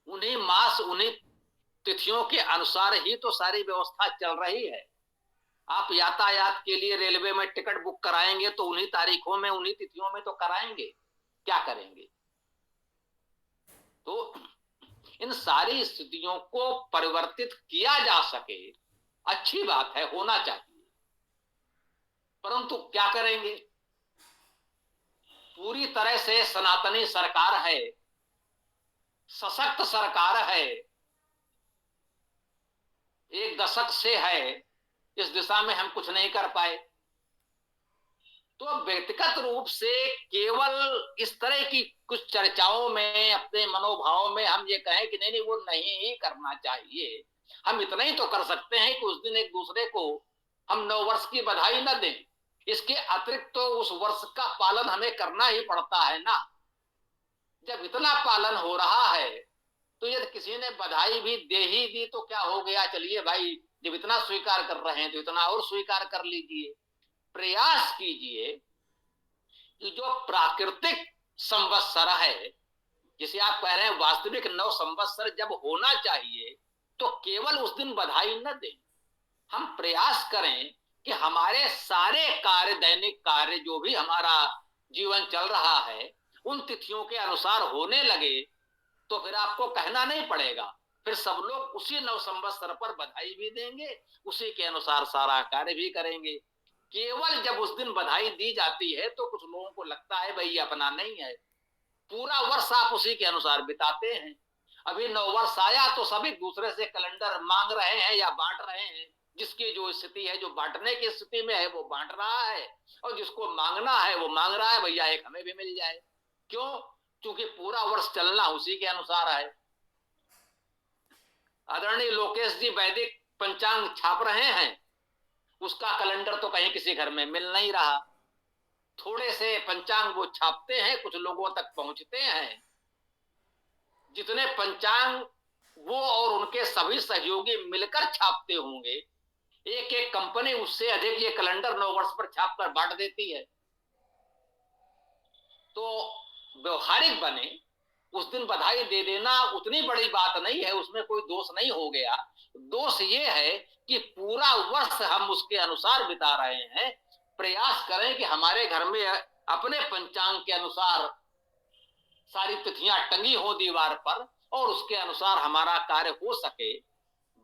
उन्हीं मास उन्हीं तिथियों के अनुसार ही तो सारी व्यवस्था चल रही है। आप यातायात के लिए रेलवे में टिकट बुक कराएंगे तो उन्हीं तारीखों में उन्हीं तिथियों में तो कराएंगे, क्या करेंगे? तो इन सारी स्थितियों को परिवर्तित किया जा सके, अच्छी बात है, होना चाहिए, परंतु क्या करेंगे? पूरी तरह से सनातनी सरकार है, सशक्त सरकार है, एक दशक से है, इस दिशा में हम कुछ नहीं कर पाए। तो व्यक्तिगत रूप से केवल इस तरह की कुछ चर्चाओं में, अपने मनोभाव में हम ये कहें कि नहीं नहीं वो नहीं ही करना चाहिए, हम इतना ही तो कर सकते हैं कि उस दिन एक दूसरे को हम नव वर्ष की बधाई न दें, इसके अतिरिक्त तो उस वर्ष का पालन हमें करना ही पड़ता है ना। जब इतना पालन हो रहा है तो यदि किसी ने बधाई भी दे ही दी तो क्या हो गया, चलिए भाई जब इतना स्वीकार कर रहे हैं तो इतना और स्वीकार कर लीजिए। प्रयास कीजिए कि जो प्राकृतिक संवत्सर है, जिसे आप कह रहे हैं वास्तविक नव संवत्सर जब होना चाहिए, तो केवल उस दिन बधाई न दें, हम प्रयास करें कि हमारे सारे कार्य, दैनिक कार्य जो भी हमारा जीवन चल रहा है, उन तिथियों के अनुसार होने लगे, तो फिर आपको कहना नहीं पड़ेगा, फिर सब लोग उसी नव संवत्सर पर बधाई भी देंगे, उसी के अनुसार सारा कार्य भी करेंगे। केवल जब उस दिन बधाई दी जाती है तो कुछ लोगों को लगता है भाई ये अपना नहीं है, पूरा वर्ष आप उसी के अनुसार बिताते हैं। अभी नव वर्ष आया तो सभी दूसरे से कैलेंडर मांग रहे हैं या बांट रहे हैं, जिसकी जो स्थिति है, जो बांटने की स्थिति में है वो बांट रहा है, और जिसको मांगना है वो मांग रहा है भैया एक हमें भी मिल जाए। क्यों? क्योंकि पूरा वर्ष चलना उसी के अनुसार है। आदरणीय लोकेश जी वैदिक पंचांग छाप रहे हैं, उसका कैलेंडर तो कहीं किसी घर में मिल नहीं रहा, थोड़े से पंचांग वो छापते हैं, कुछ लोगों तक पहुंचते हैं। जितने पंचांग वो और उनके सभी सहयोगी मिलकर छापते होंगे, एक एक कंपनी उससे अधिक ये कैलेंडर नव वर्ष पर छाप कर बांट देती है। तो व्यवहारिक बने, उस दिन बधाई दे देना उतनी बड़ी बात नहीं है, उसमें कोई दोष नहीं हो गया। दोष ये है कि पूरा वर्ष हम उसके अनुसार बिता रहे हैं। प्रयास करें कि हमारे घर में अपने पंचांग के अनुसार सारी तिथियां टंगी हो दीवार पर, और उसके अनुसार हमारा कार्य हो सके।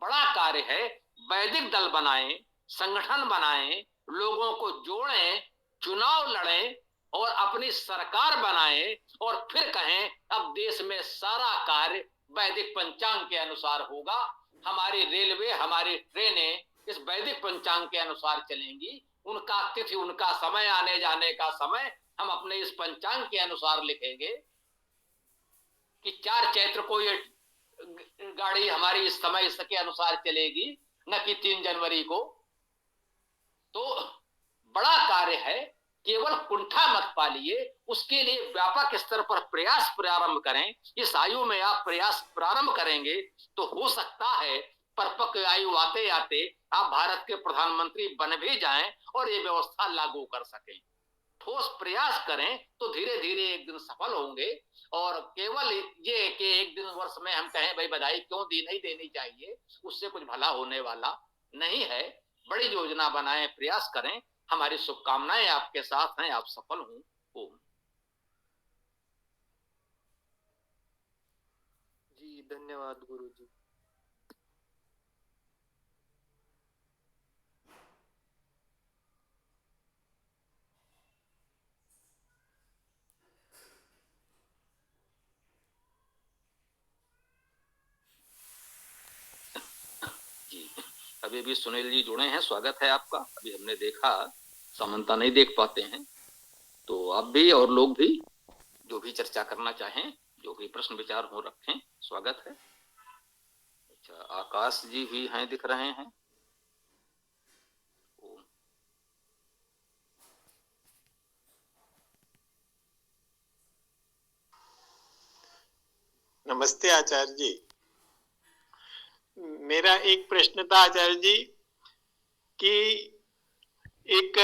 बड़ा कार्य है, वैदिक दल बनाएं, संगठन बनाएं, लोगों को जोड़ें, चुनाव लड़ें और अपनी सरकार बनाएं, और फिर कहें अब देश में सारा कार्य वैदिक पंचांग के अनुसार होगा। हमारी रेलवे, हमारी ट्रेनें इस वैदिक पंचांग के अनुसार चलेंगी, उनका तिथि, उनका समय, आने जाने का समय हम अपने इस पंचांग के अनुसार लिखेंगे कि 4 चैत्र को ये गाड़ी हमारी इस समय इसके अनुसार चलेगी, न कि 3 जनवरी को। तो बड़ा कार्य है, केवल कुंठा मत पालिए, उसके लिए व्यापक स्तर पर प्रयास प्रारंभ करें। इस आयु में आप प्रयास प्रारंभ करेंगे तो हो सकता है परिपक्व आयु आते आते आप भारत के प्रधानमंत्री बन भी जाएं और ये व्यवस्था लागू कर सकें। ठोस प्रयास करें तो धीरे धीरे एक दिन सफल होंगे। और केवल ये कि एक दिन वर्ष में हम कहें भाई बधाई क्यों दी, नहीं देनी चाहिए, उससे कुछ भला होने वाला नहीं है। बड़ी योजना बनाएं, प्रयास करें। हमारी शुभकामनाएं आपके साथ हैं, आप सफल हों। ओम। जी धन्यवाद गुरु जी। जी अभी भी सुनील जी जुड़े हैं, स्वागत है आपका। अभी हमने देखा समानता नहीं देख पाते हैं, तो आप भी और लोग भी जो भी चर्चा करना चाहें, जो भी प्रश्न विचार हो रखें, स्वागत है। अच्छा, आकाश जी भी हैं, दिख रहे हैं। नमस्ते आचार्य जी। मेरा एक प्रश्न था आचार्य जी कि एक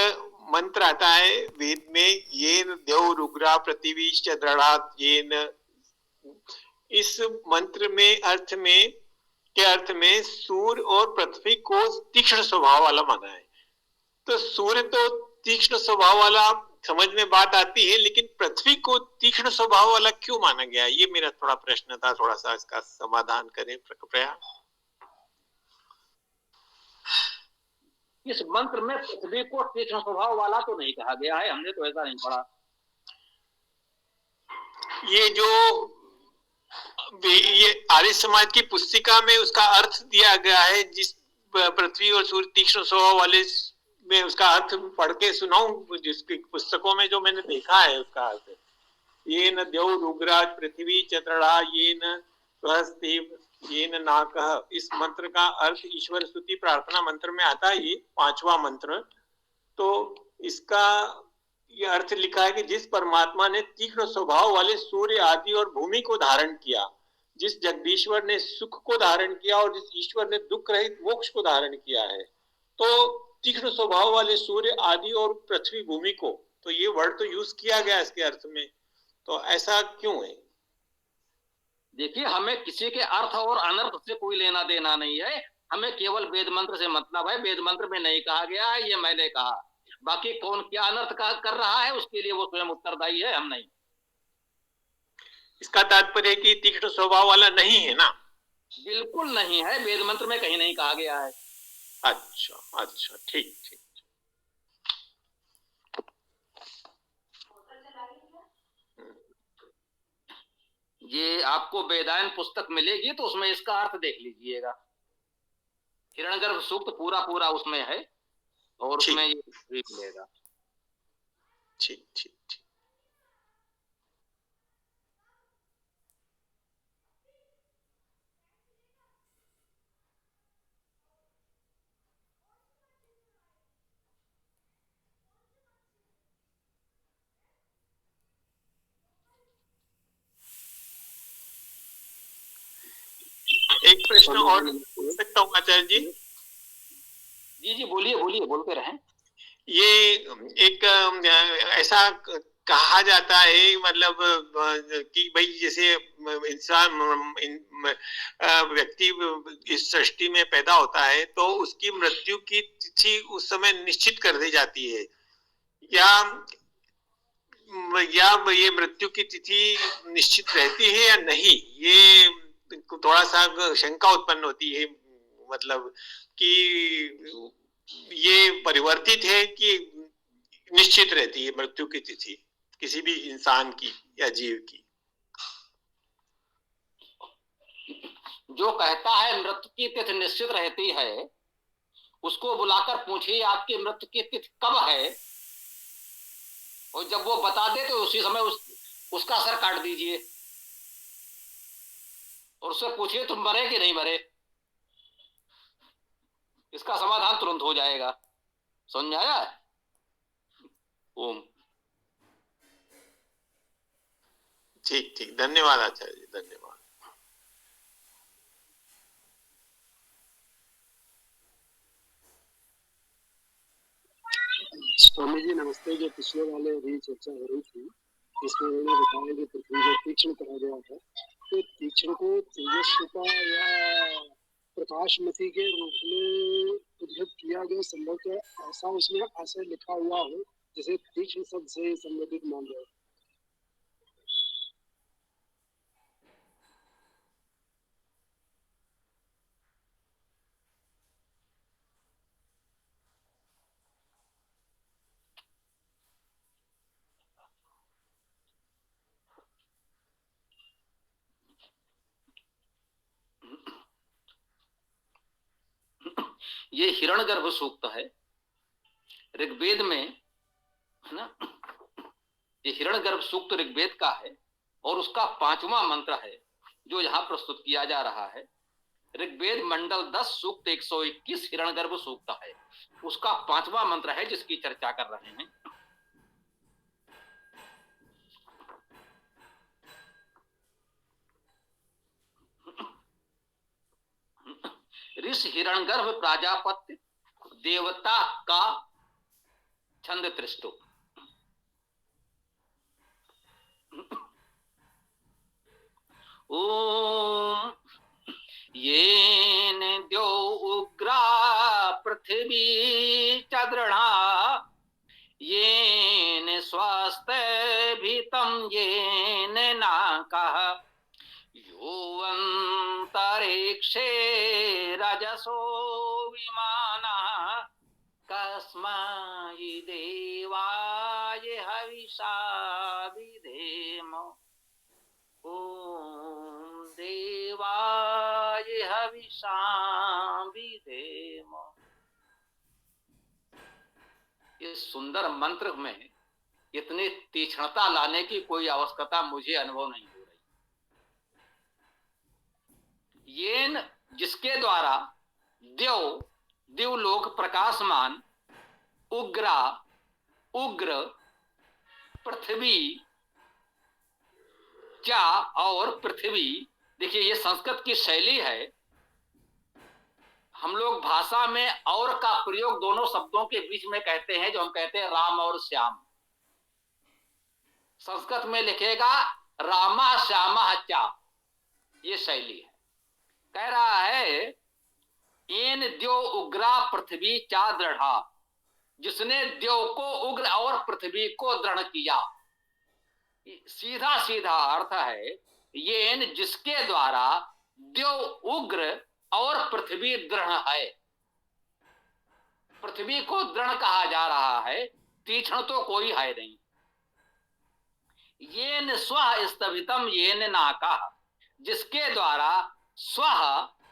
मंत्र आता है वेद में, येन देव रुग्रा पृथ्वी च दृढ़ात् येन। इस मंत्र में अर्थ में सूर्य और पृथ्वी को तीक्ष्ण स्वभाव वाला माना है। तो सूर्य तो तीक्ष्ण स्वभाव वाला समझ में बात आती है, लेकिन पृथ्वी को तीक्ष्ण स्वभाव वाला क्यों माना गया? ये मेरा थोड़ा प्रश्न था, थोड़ा सा इसका समाधान करें कृपया। इस मंत्र में पृथ्वी को तीक्ष्ण स्वभाव वाला तो नहीं कहा गया है, हमने तो ऐसा नहीं पढ़ा। ये आर्य समाज की पुस्तिका में उसका अर्थ दिया गया है, जिस पृथ्वी और सूर्य तीक्ष्ण स्वभाव वाले में उसका अर्थ पढ़ के सुनाऊं, जिसकी पुस्तकों में जो मैंने देखा है उसका अर्थ, ये न देव रुग्राज पृथ्वी चतड़ा ये न स्वस्तिव ये न नाकः। इस मंत्र का अर्थ ईश्वर स्तुति प्रार्थना मंत्र में आता है, ये 5वां मंत्र। तो इसका ये अर्थ लिखा है कि जिस परमात्मा ने तीक्ष्ण स्वभाव वाले सूर्य आदि और भूमि को धारण किया, जिस जगदीश्वर ने सुख को धारण किया और जिस ईश्वर ने दुख रहित मोक्ष को धारण किया है, तो तीक्ष्ण स्वभाव वाले सूर्य आदि और पृथ्वी भूमि को, तो ये वर्ड तो यूज किया गया इसके अर्थ में, तो ऐसा क्यों है? देखिए, हमें किसी के अर्थ और अनर्थ से कोई लेना देना नहीं है, हमें केवल वेद मंत्र से मतलब है। वेद मंत्र में नहीं कहा गया है, ये मैंने कहा। बाकी कौन क्या अनर्थ कर रहा है उसके लिए वो स्वयं उत्तरदायी है, हम नहीं। इसका तात्पर्य कि तीक्ष्ण स्वभाव वाला नहीं है ना? बिल्कुल नहीं है, वेद मंत्र में कहीं नहीं कहा गया है। अच्छा अच्छा, ठीक ठीक। ये आपको वेदायन पुस्तक मिलेगी तो उसमें इसका अर्थ देख लीजिएगा। हिरण्यगर्भ सूक्त पूरा उसमें है और उसमें ये मिलेगा। ठीक ठीक ठीक। एक प्रश्न और पूछ सकता हूँ आचार्य जी? जी बोलिए, बोलते रहें। ये एक ऐसा कहा जाता है, मतलब कि भाई जैसे इंसान व्यक्ति इस सृष्टि में पैदा होता है तो उसकी मृत्यु की तिथि उस समय निश्चित कर दी जाती है, या ये मृत्यु की तिथि निश्चित रहती है या नहीं? ये थोड़ा सा शंका उत्पन्न होती है, मतलब कि ये परिवर्तित है कि निश्चित रहती है मृत्यु की तिथि किसी भी इंसान की या जीव की? जो कहता है मृत्यु की तिथि निश्चित रहती है, उसको बुलाकर पूछिए आपकी मृत्यु की तिथि कब है, और जब वो बता दे तो उसी समय उसका सर काट दीजिए। और उससे पूछिए तुम मरे कि नहीं मरे, इसका समाधान तुरंत हो जाएगा। समझ आया? ओम। ठीक ठीक, धन्यवाद आचार्य जी, धन्यवाद। स्वामी जी नमस्ते। जो पिछले वाले अभी चर्चा हो रही थी, इसमें उन्होंने बताया कि पृथ्वी को तीक्ष्ण कहा गया है, तो तीक्ष्ण को तेजस्विता या प्रकाशमती के रूप में उद्धृत किया गया, संभवतः ऐसा उसमें आशय लिखा हुआ हो जिसे तीक्ष्ण शब्द से संबोधित मान जाए। ये हिरण्यगर्भ सूक्त है ऋग्वेद में, है ना? ये हिरण्यगर्भ सूक्त ऋग्वेद का है और उसका 5वां मंत्र है जो यहाँ प्रस्तुत किया जा रहा है। ऋग्वेद मंडल 10 सूक्त 121 हिरण्यगर्भ सूक्त है, उसका 5वां मंत्र है जिसकी चर्चा कर रहे हैं। ऋषि हिरण्यगर्भ प्राजापत्य देवता का छंद त्रिष्टु। ओम येन द्यौ उग्रा पृथ्वी च दृढ़ा येन स्वास्थ्यभितं येन नाकः योऽन्तरिक्षे रजसो विमानः कस्मै देवाय हविषा विधेम। ओम देवाय हविषा विधेम। इस सुंदर मंत्र में इतनी तीक्ष्णता लाने की कोई आवश्यकता मुझे अनुभव नहीं हो रही। येन जिसके द्वारा दिवलोक प्रकाशमान उग्र पृथ्वी क्या और पृथ्वी। देखिए ये संस्कृत की शैली है, हम लोग भाषा में और का प्रयोग दोनों शब्दों के बीच में कहते हैं, जो हम कहते हैं राम और श्याम। संस्कृत में लिखेगा रामा श्यामा चा, ये शैली है। कह रहा है एन द्यो उग्रा पृथ्वी चा दृढ़ा, जिसने द्यो को उग्र और पृथ्वी को दृढ़ किया। सीधा सीधा अर्थ है येन जिसके द्वारा द्यो उग्र और पृथ्वी दृढ़ है। पृथ्वी को दृढ़ कहा जा रहा है, तीक्ष्ण तो कोई है नहीं। येन स्वः स्थवितम येन नाका, जिसके द्वारा स्वः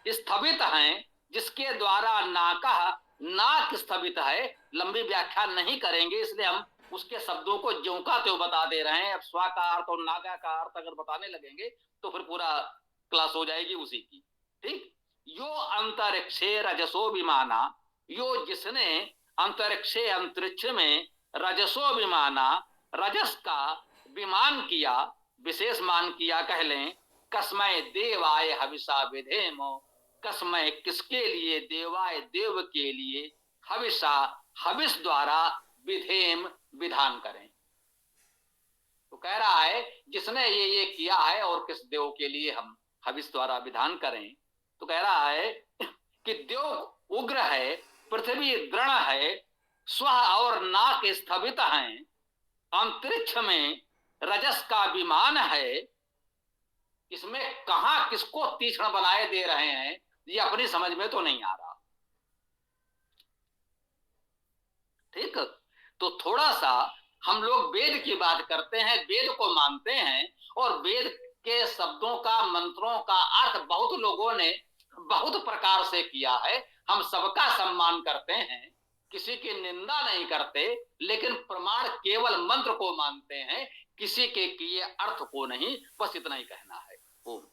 स्थवित हैं, जिसके द्वारा नाका नाक स्थवित है। लंबी व्याख्या नहीं करेंगे, इसलिए हम उसके शब्दों को ज्यों का त्यों बता दे रहे हैं। अब स्वा का अर्थ और नागा का अर्थ अगर बताने लगेंगे तो फिर पूरा क्लास हो जाएगी उसी की। ठीक। यो अंतरिक्षे रजसो विमाना, यो जिसने अंतरिक्षे अंतरिक्ष में रजसो विमाना रजस का विमान किया, विशेष मान किया कह लें। कस्मय देवाय हविषा विधेमो, कस्मय किसके लिए, देवाय देव के लिए, हविषा हविष द्वारा विधेम विधान करें। तो कह रहा है जिसने ये किया है और किस देव के लिए हम हविष द्वारा विधान करें। तो कह रहा है कि देव उग्र है, पृथ्वी दृढ़ है, स्व और नाक स्थवित हैं, अंतरिक्ष में रजस का विमान है। इसमें कहां किसको तीक्ष्ण बनाए दे रहे हैं ये अपनी समझ में तो नहीं आ रहा। ठीक। तो थोड़ा सा हम लोग वेद की बात करते हैं, वेद को मानते हैं और वेद के शब्दों का, मंत्रों का अर्थ बहुत लोगों ने बहुत प्रकार से किया है। हम सबका सम्मान करते हैं, किसी की निंदा नहीं करते, लेकिन प्रमाण केवल मंत्र को मानते हैं, किसी के किए अर्थ को नहीं। बस इतना ही कहना है। ओम।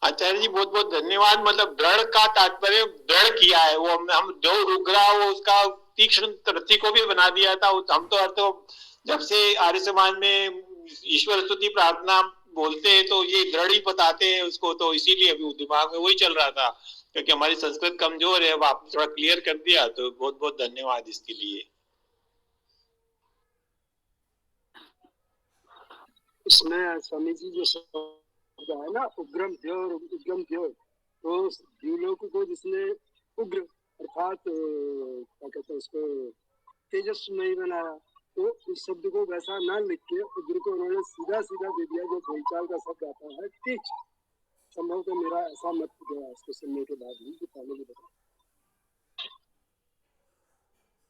आचार्य जी बहुत बहुत धन्यवाद। मतलब दृढ़ का तात्पर्य दृढ़ किया है, वो हम जो रुक रहा वो उसका तीक्ष्ण रति को भी बना दिया था। हम तो जब से आर्य समाज में ईश्वर स्तुति प्रार्थना बोलते हैं तो ये दृढ़ ही बताते हैं उसको, तो इसीलिए अभी दिमाग में वही चल रहा था, क्योंकि हमारी संस्कृत कमजोर है। अब आपने थोड़ा क्लियर कर दिया, तो बहुत बहुत धन्यवाद इसके लिए। इसमें स्वामी जी जो शब्द है ना, उग्रम द्योर और उद्गम द्योर, तो द्युलोक को जिसने उग्र अर्थात क्या कहते हैं उसको तेजस्वी बनाया, तो उस शब्द को वैसा ना लिख के उग्र को उन्होंने सीधा सीधा दे दिया, जो बोलचाल का शब्द आता है तीक्ष। संभव तो मेरा ऐसा मत गया इसको सुनने के बाद ही, कि पहले भी बताया।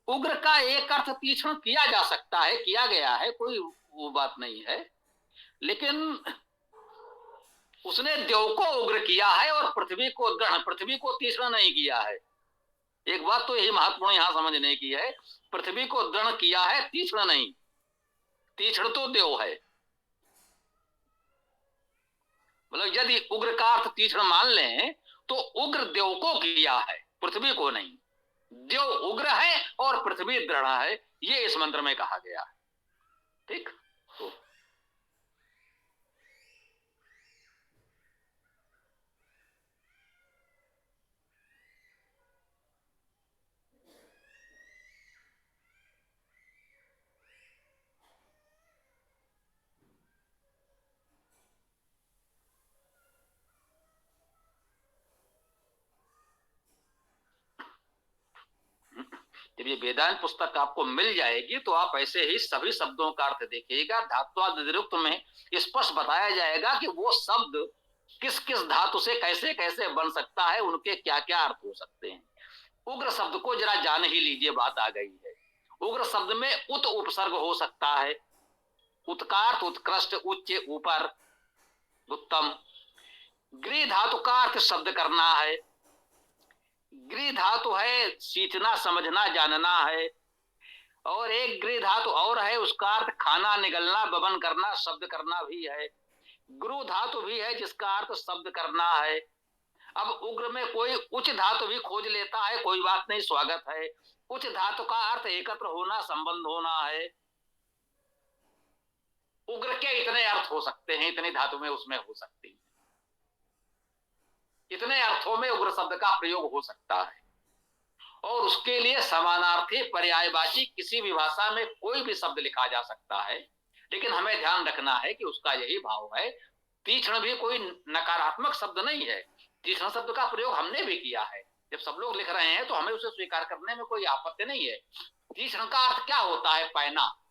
उग्र का एक अर्थ तीक्ष्ण किया जा सकता है, किया गया है, कोई वो बात नहीं है, लेकिन उसने देव को उग्र किया है और पृथ्वी को दृढ़, पृथ्वी को तीक्ष्ण नहीं किया है। एक बात तो यही महत्वपूर्ण यहां समझने की है, पृथ्वी को दृढ़ किया है, तीक्ष्ण नहीं। तीक्ष्ण तो देव है। मतलब यदि उग्र का अर्थ तीक्ष्ण मान लें तो उग्र देव को किया है, पृथ्वी को नहीं। देव उग्र है और पृथ्वी दृढ़ है, ये इस मंत्र में कहा गया है। ठीक, तो जब ये वेदांत पुस्तक आपको मिल जाएगी तो आप ऐसे ही सभी शब्दों का अर्थ देखिएगा। धात्वादिरुक्त में स्पष्ट बताया जाएगा कि वो शब्द किस किस धातु से कैसे कैसे बन सकता है, उनके क्या क्या अर्थ हो सकते हैं। उग्र शब्द को जरा जान ही लीजिए, बात आ गई है। उग्र शब्द में उत उपसर्ग हो सकता है, उत्कार्थ उत्कृष्ट, उच्च, ऊपर, उत्तम। गृह धातु का अर्थ शब्द करना है। गृह धातु है सीखना, समझना, जानना है। और एक गृह धातु और है, उसका अर्थ खाना, निगलना, बबन करना, शब्द करना भी है। गुरु धातु भी है जिसका अर्थ शब्द करना है। अब उग्र में कोई उच्च धातु भी खोज लेता है, कोई बात नहीं, स्वागत है। उच्च धातु का अर्थ एकत्र होना, संबंध होना है। उग्र के इतने अर्थ हो सकते हैं, इतनी धातु में उसमें हो सकती है, इतने अर्थों में उग्र शब्द का प्रयोग हो सकता है। और उसके लिए समानार्थी पर्यायवाची किसी भी भाषा में कोई भी शब्द लिखा जा सकता है, लेकिन हमें ध्यान रखना है कि उसका यही भाव है। तीक्ष्ण भी कोई नकारात्मक शब्द नहीं है। तीक्ष्ण शब्द का प्रयोग हमने भी किया है, जब सब लोग लिख रहे हैं तो हमें उसे स्वीकार करने में कोई आपत्ति नहीं है। तीक्ष्ण का अर्थ क्या होता है? पैना।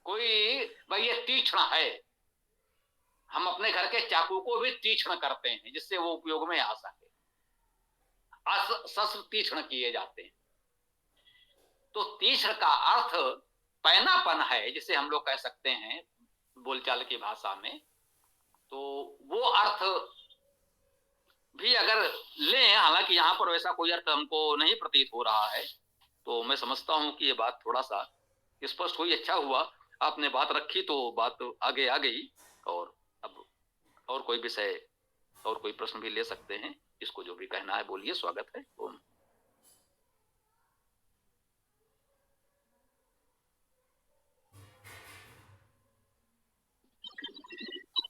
कोई भाई ये तीक्ष्ण है, हम अपने घर के चाकू को भी तीक्ष्ण करते हैं जिससे वो उपयोग में आ सके। शस्त्र तीक्ष्ण किए जाते हैं। तो तीक्ष्ण का अर्थ पैनापन है, जिसे हम लोग कह सकते हैं बोलचाल की भाषा में। तो वो अर्थ भी अगर लें, हालांकि यहाँ पर वैसा कोई अर्थ हमको नहीं प्रतीत हो रहा है, तो मैं समझता हूं कि ये बात थोड़ा सा स्पष्ट हुई। अच्छा हुआ आपने बात रखी, तो बात आगे आ गई। और अब और कोई विषय और कोई प्रश्न भी ले सकते हैं, इसको जो भी कहना है बोलिए, स्वागत है। ओम।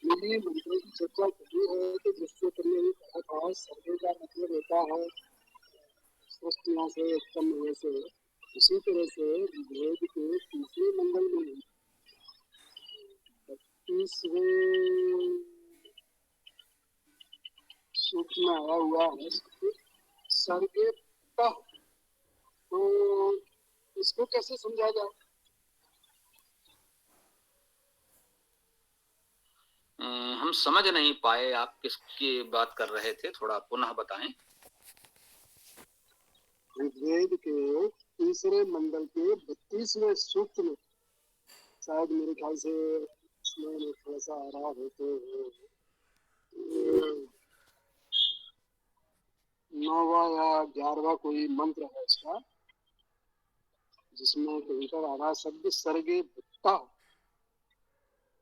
यदि मंत्रों की चर्चा करी है तो जिससे पहले ही कहा था, सर्वे का मतलब होता है सृष्टियों से उत्पन्न होने से। उसी तरह से वेद के तीसरे मंगल में 32वें सूत्र में आया हुआ है सर्गे का, तो इसको कैसे समझा जाए? हम समझ नहीं पाए आप किसकी बात कर रहे थे, थोड़ा पुनः बताएं। ऋग्वेद के तीसरे मंडल के 32वें सूत्र में, शायद मेरे ख्याल से इसमें थोड़ा सा आ रहा हो तो 9वां या 11वां कोई मंत्र है इसका, जिसमें कहीं पर आ रहा शब्द सर्गे भुक्ता।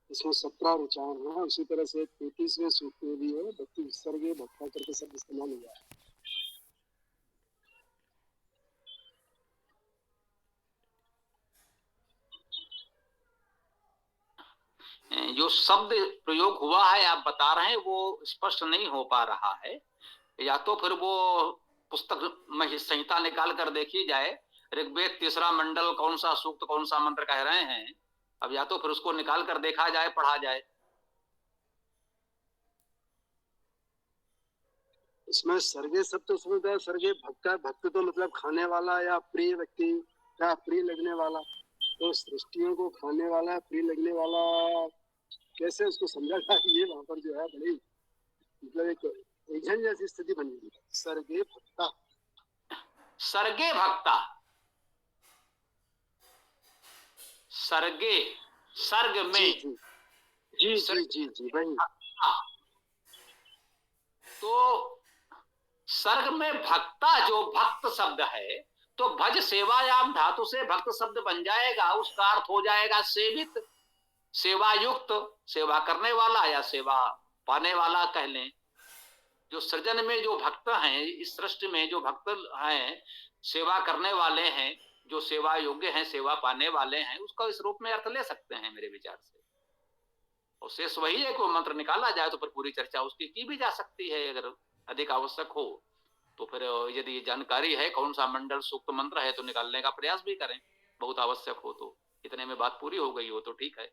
इसमें 17 ऋचाएं हैं। उसी तरह से 33वें सूक्त में भी है, भक्ति सर्गे भक्ता करके शब्द इस्तेमाल हुआ है। जो शब्द प्रयोग हुआ है आप बता रहे हैं वो स्पष्ट नहीं हो पा रहा है, या तो फिर वो पुस्तक में संहिता निकाल कर देखी जाए, ऋग्वेद 3रा मंडल कौन सा सूक्त कौन सा मंत्र कह रहे हैं, अब या तो फिर उसको निकाल कर देखा जाए, पढ़ा जाए। इसमें सर्गे शब्द तो उसमें तो सर्गे भक्ता, भक्त तो मतलब खाने वाला या प्रिय व्यक्ति या प्रिय लगने वाला, तो सृष्टियों को खाने वाला प्रिय लगने वाला कैसे उसको समझा जाए, ये वहां पर जो है बड़ी मतलब एक उलझन जैसी स्थिति बनी हुई है। सर्गे भक्ता, सर्गे भक्ता, सर्गे सर्ग में, जी जी जी जी जी वही। तो सर्ग में भक्ता जो भक्त शब्द है, तो भज सेवायाम धातु से भक्त शब्द बन जाएगा, उसका अर्थ हो जाएगा सेवित, सेवा युक्त, सेवा करने वाला या सेवा पाने वाला कह लें। जो सृजन में जो भक्त हैं, इस सृष्टि में जो भक्त हैं, सेवा करने वाले हैं, जो सेवा योग्य हैं, सेवा पाने वाले हैं, उसका इस रूप में अर्थ ले सकते हैं मेरे विचार से। और शेष वही है कि वो मंत्र निकाला जाए तो फिर पूरी चर्चा उसकी की भी जा सकती है, अगर अधिक आवश्यक हो तो फिर यदि जानकारी है कौन सा मंडल सूक्त मंत्र है तो निकालने का प्रयास भी करें, बहुत आवश्यक हो तो। इतने में बात पूरी हो गई हो तो ठीक है।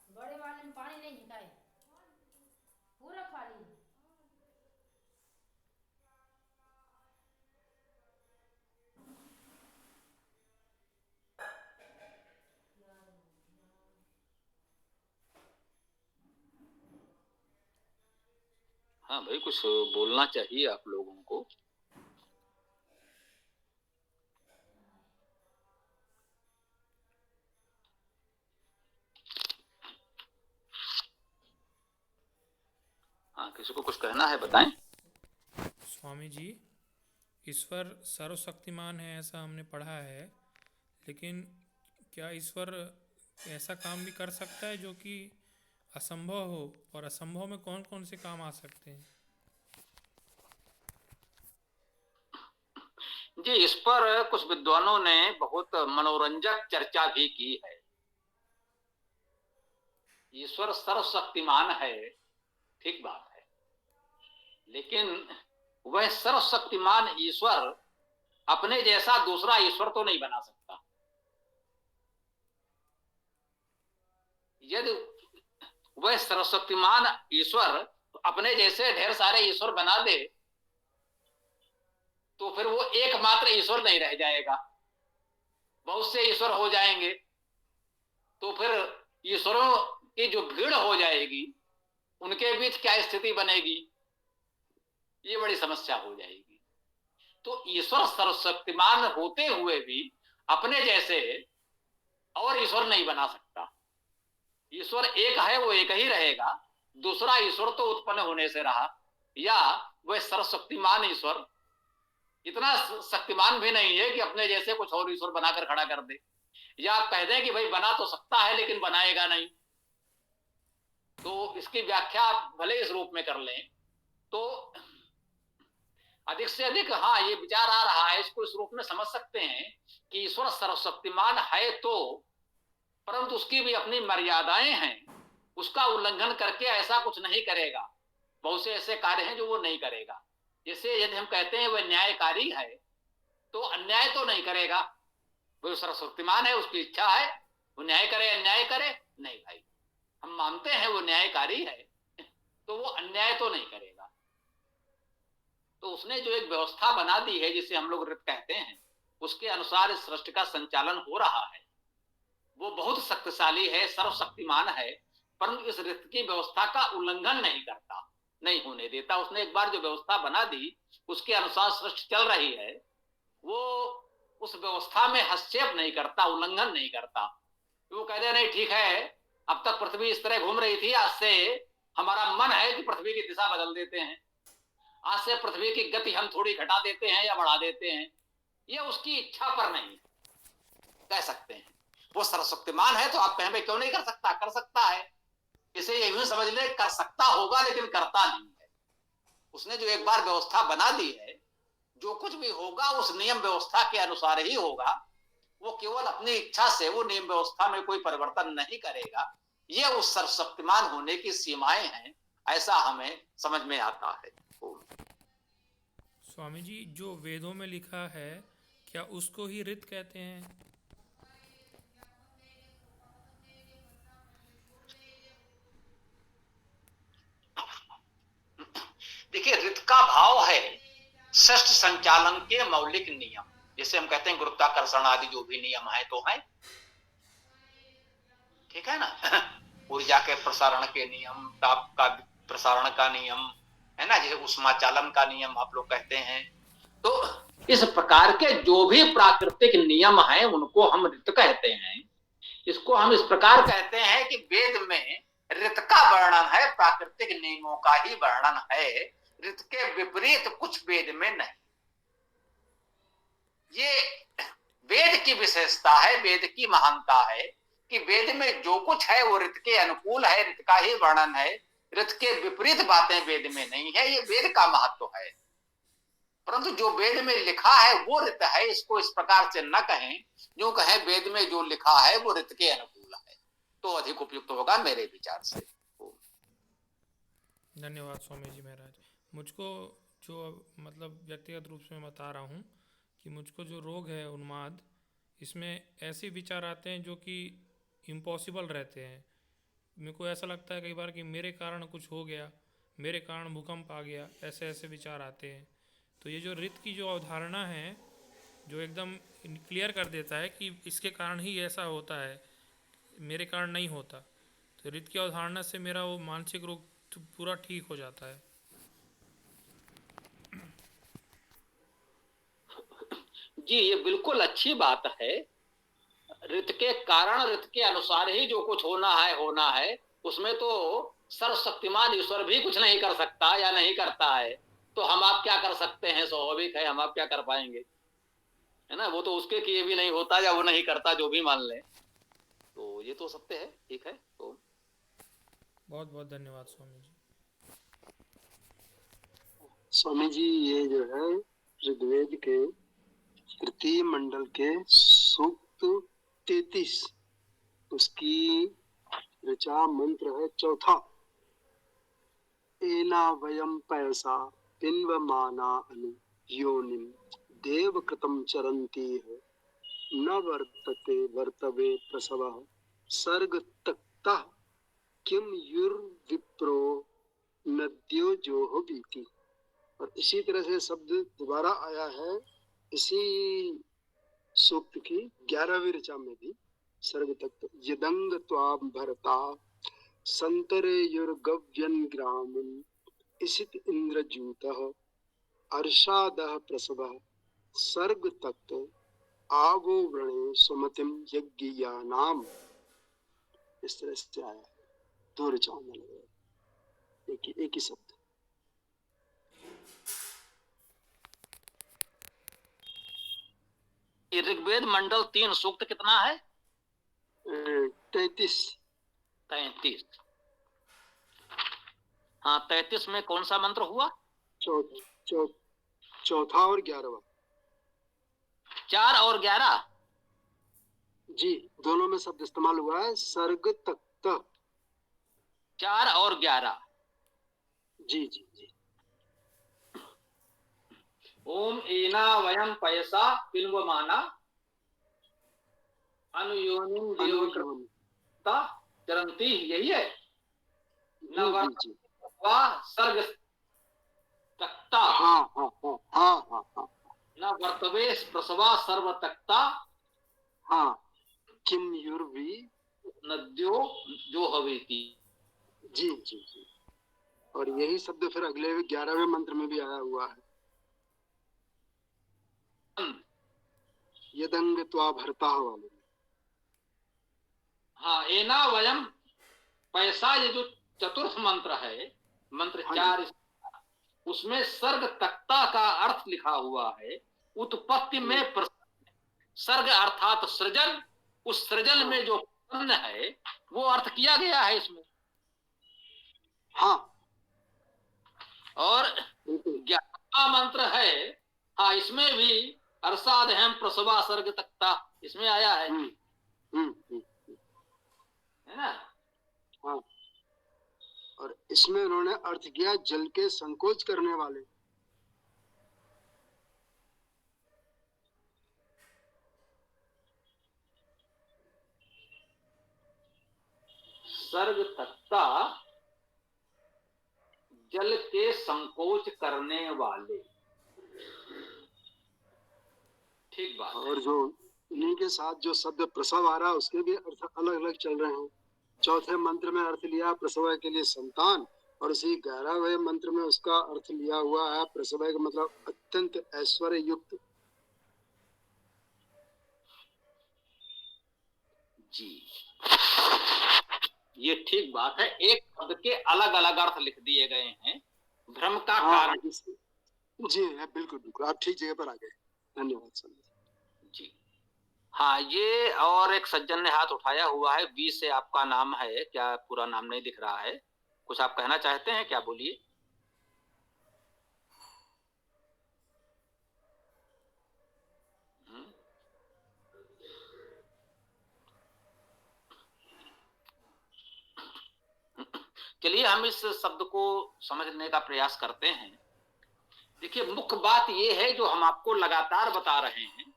बड़े वाले में पानी नहीं झिकाए, पूरा खाली। हाँ भाई, कुछ बोलना चाहिए आप लोगों को। हाँ, किसी को कुछ कहना है बताएं। स्वामी जी, ईश्वर सर्वशक्तिमान है ऐसा हमने पढ़ा है, लेकिन क्या ईश्वर ऐसा काम भी कर सकता है जो कि असंभव हो, और असंभव में कौन कौन से काम आ सकते हैं? जी, इस पर कुछ विद्वानों ने बहुत मनोरंजक चर्चा भी की है। ईश्वर सर्वशक्तिमान है, ठीक बात है, लेकिन वह सर्वशक्तिमान ईश्वर अपने जैसा दूसरा ईश्वर तो नहीं बना सकता। यदि वह सर्वशक्तिमान ईश्वर अपने जैसे ढेर सारे ईश्वर बना दे तो फिर वो एकमात्र ईश्वर नहीं रह जाएगा, बहुत से ईश्वर हो जाएंगे, तो फिर ईश्वरों की जो भीड़ हो जाएगी उनके बीच क्या स्थिति बनेगी, ये बड़ी समस्या हो जाएगी। तो ईश्वर सर्वशक्तिमान होते हुए भी अपने जैसे और ईश्वर नहीं बना सकता। ईश्वर एक है, वो एक ही रहेगा, दूसरा ईश्वर तो उत्पन्न होने से रहा, या वह सर्वशक्तिमान ईश्वर इतना शक्तिमान भी नहीं है कि अपने जैसे कुछ और ईश्वर बनाकर खड़ा कर दे, या आप कह दें कि भाई बना तो सकता है लेकिन बनाएगा नहीं। तो इसकी व्याख्या आप भले इस रूप में कर लें तो अधिक से अधिक हाँ ये विचार आ रहा है, इसको इस रूप में समझ सकते हैं कि ईश्वर सर्वशक्तिमान है तो, परंतु उसकी भी अपनी मर्यादाएं हैं, उसका उल्लंघन करके ऐसा कुछ नहीं करेगा। बहुत से ऐसे कार्य हैं जो वो नहीं करेगा। जैसे यदि हम कहते हैं वह न्यायकारी है तो अन्याय तो नहीं करेगा, वो सर्वशक्तिमान है, उसकी इच्छा है वो न्याय करे अन्याय करे, नहीं भाई, हम मानते हैं वो न्यायकारी है तो वो अन्याय तो नहीं करेगा। तो उसने जो एक व्यवस्था बना दी है जिसे हम लोग ऋत कहते हैं, उसके अनुसार इस सृष्टि का संचालन हो रहा है। वो बहुत शक्तिशाली है, सर्वशक्तिमान है, परंतु इस ऋत की व्यवस्था का उल्लंघन नहीं करता, नहीं होने देता। उसने एक बार जो व्यवस्था बना दी उसके अनुसार सृष्टि चल रही है, वो उस व्यवस्था में हस्तक्षेप नहीं करता, उल्लंघन नहीं करता। वो कहते हैं नहीं ठीक है, अब तक पृथ्वी इस तरह घूम रही थी, आज से हमारा मन है कि पृथ्वी की दिशा बदल देते हैं, आज से पृथ्वी की गति हम थोड़ी घटा देते हैं या बढ़ा देते हैं। ये उसकी इच्छा पर नहीं कह सकते हैं। वो सर्वशक्तिमान है तो आप कहें भाई क्यों नहीं कर सकता, कर सकता है। इसे ये यूं समझ ले, कर सकता होगा लेकिन करता नहीं है। उसने जो एक बार व्यवस्था बना दी है, जो कुछ भी होगा उस नियम व्यवस्था के अनुसार ही होगा। वो केवल अपनी इच्छा से वो नियम व्यवस्था में कोई परिवर्तन नहीं करेगा। ये उस सर्वशक्तिमान होने की सीमाएं हैं, ऐसा हमें समझ में आता है। स्वामी जी, जो वेदों में लिखा है क्या उसको ही ऋत कहते हैं? देखिए, ऋत का भाव है षष्ठ संचालन के मौलिक नियम, जैसे हम कहते हैं गुरुत्वाकर्षण आदि जो भी नियम है तो है, ठीक है ना। ऊर्जा के प्रसारण के नियम, ताप का प्रसारण का नियम है ना, जैसे उष्माचालन का नियम आप लोग कहते हैं। तो इस प्रकार के जो भी प्राकृतिक नियम हैं उनको हम ऋत कहते हैं। इसको हम इस प्रकार कहते हैं कि वेद में ऋत का वर्णन है, प्राकृतिक नियमों का ही वर्णन है। ऋत के विपरीत कुछ वेद में नहीं। ये वेद की विशेषता है, वेद की महानता है कि वेद में जो कुछ है वो ऋत के अनुकूल है, ऋत का ही वर्णन है। ऋत के विपरीत बातें वेद में नहीं है। ये वेद का महत्व है। परंतु जो वेद में लिखा है वो ऋत है, इसको इस प्रकार से न कहें, जो कहें वेद में जो लिखा है वो ऋत के अनुकूल है, तो अधिक उपयुक्त होगा मेरे विचार से। धन्यवाद स्वामी जी महाराज। मुझको जो मतलब व्यक्तिगत रूप से मैं बता रहा हूँ कि मुझको जो रोग है उन्माद, इसमें ऐसे विचार आते हैं जो कि इम्पॉसिबल रहते हैं। मेरे को ऐसा लगता है कई बार कि मेरे कारण कुछ हो गया, मेरे कारण भूकंप आ गया, ऐसे ऐसे विचार आते हैं। तो ये जो ऋत की जो अवधारणा है, जो एकदम क्लियर कर देता है कि इसके कारण ही ऐसा होता है, मेरे कारण नहीं होता, तो ऋत की अवधारणा से मेरा वो मानसिक रोग तो पूरा ठीक हो जाता है। जी, ये बिल्कुल अच्छी बात है। ऋत के कारण, ऋत के अनुसार ही जो कुछ होना है, उसमें तो सर्वशक्तिमान ईश्वर भी कुछ नहीं कर सकता या नहीं करता है। तो हम आप क्या कर सकते हैं, स्वाभाविक है, हम आप क्या कर पाएंगे, है ना। वो तो उसके किए भी नहीं होता या वो नहीं करता, जो भी मान ले। तो ये तो सत्य है, ठीक है। तो बहुत बहुत धन्यवाद स्वामी जी। स्वामी जी, ये जो है ऋग्वेद के तृतीय मंडल के सूक्त 33, उसकी ऋचा मंत्र है चौथा। एना वयम पैसा पिन्वमाना अनु योनिम देवकृतम चरन्ति है न वर्तते वर्तवे प्रसवः सर्ग तक्ता किम युर्विप्रो नद्यो जोह बीति। और इसी तरह से शब्द दोबारा आया है इसी सूक्त की 11वीं ऋचा में भी, सर्ग तक यदंग त्वाम भरता संतरेयुर्गव्यन ग्रामं इसित इंद्रजूतः अर्षादः प्रसवः सर्ग तक्त आवो व्रणे सुमतिम यज्ञियानाम। इस तरह से आया है, 2 ऋचाओं में लगा, एक ही शब्द। ऋग्वेद मंडल 3 सूक्त कितना है? 33। हाँ, 33 में कौन सा मंत्र हुआ? चौथा और 11वां। 4 और 11 जी, दोनों में शब्द इस्तेमाल हुआ है, सर्ग तक्त। 4 और 11। जी जी जी। ओम एना वयम पैसा पिन्वमाना अनुयोनिम देवकृता चरन्ति, यही है। सर्ग तक्ता, हाँ। न वर्तवे प्रसवा सर्व तक्ता, हाँ, किम युर्वी नद्यो जो हवेती। जी जी जी। और यही शब्द फिर अगले 11वें मंत्र में भी आया हुआ है। यदंग त्वा भरता वाले। हाँ, एना वयम पैसा, ये जो चतुर्थ मंत्र है, मंत्र हाँ 4, उसमें सर्ग तक्ता का अर्थ लिखा हुआ है। उत्पत्ति में सर्ग अर्थात सृजन, उस सृजन में जो प्रसन्न है वो अर्थ किया गया है इसमें। हाँ, और बिल्कुल। 11वां मंत्र है, हाँ, इसमें भी अरसाद हम प्रसवा सर्ग तक्ता इसमें आया है, है ना। हाँ, और इसमें उन्होंने अर्थ किया जल के संकोच करने वाले। सर्ग तक्ता जल के संकोच करने वाले, ठीक बात। और जो इन्हीं के साथ जो शब्द प्रसव आ रहा है उसके भी अर्थ अलग अलग चल रहे हैं। चौथे मंत्र में अर्थ लिया प्रसव के लिए संतान, और उसी 11वें मंत्र में उसका अर्थ लिया हुआ है प्रसव का मतलब अत्यंत ऐश्वर्य युक्त। जी, ये ठीक बात है। एक शब्द के अलग अलग अर्थ लिख दिए गए हैं, भ्रम का कारण। जी है, बिल्कुल बिल्कुल, आप ठीक जगह पर आ गए। धन्यवाद सर जी। हाँ, ये और एक सज्जन ने हाथ उठाया हुआ है, बी से आपका नाम है क्या? पूरा नाम नहीं दिख रहा है, कुछ आप कहना चाहते हैं क्या? बोलिए। चलिए हम इस शब्द को समझने का प्रयास करते हैं। देखिए, मुख्य बात यह है जो हम आपको लगातार बता रहे हैं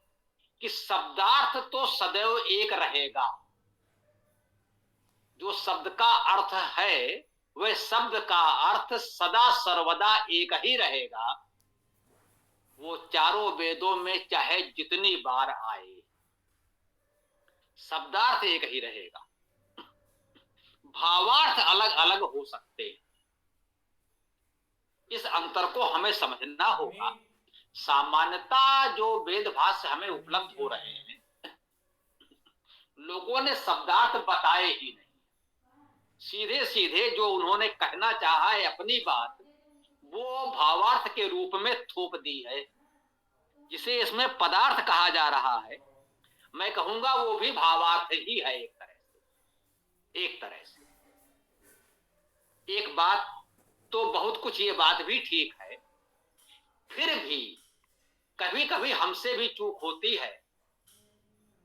कि शब्दार्थ तो सदैव एक रहेगा। जो शब्द का अर्थ है वह शब्द का अर्थ सदा सर्वदा एक ही रहेगा, वो चारों वेदों में चाहे जितनी बार आए, शब्दार्थ एक ही रहेगा। भावार्थ अलग अलग हो सकते हैं, इस अंतर को हमें समझना होगा। सामान्यता जो वेद भाष्य हमें उपलब्ध हो रहे हैं, लोगों ने शब्दार्थ बताए ही नहीं, सीधे सीधे जो उन्होंने कहना चाहा है अपनी बात, वो भावार्थ के रूप में थोप दी है, जिसे इसमें पदार्थ कहा जा रहा है। मैं कहूंगा वो भी भावार्थ ही है एक तरह से। एक बात तो बहुत कुछ ये बात भी ठीक है, फिर भी कभी कभी हमसे भी चूक होती है,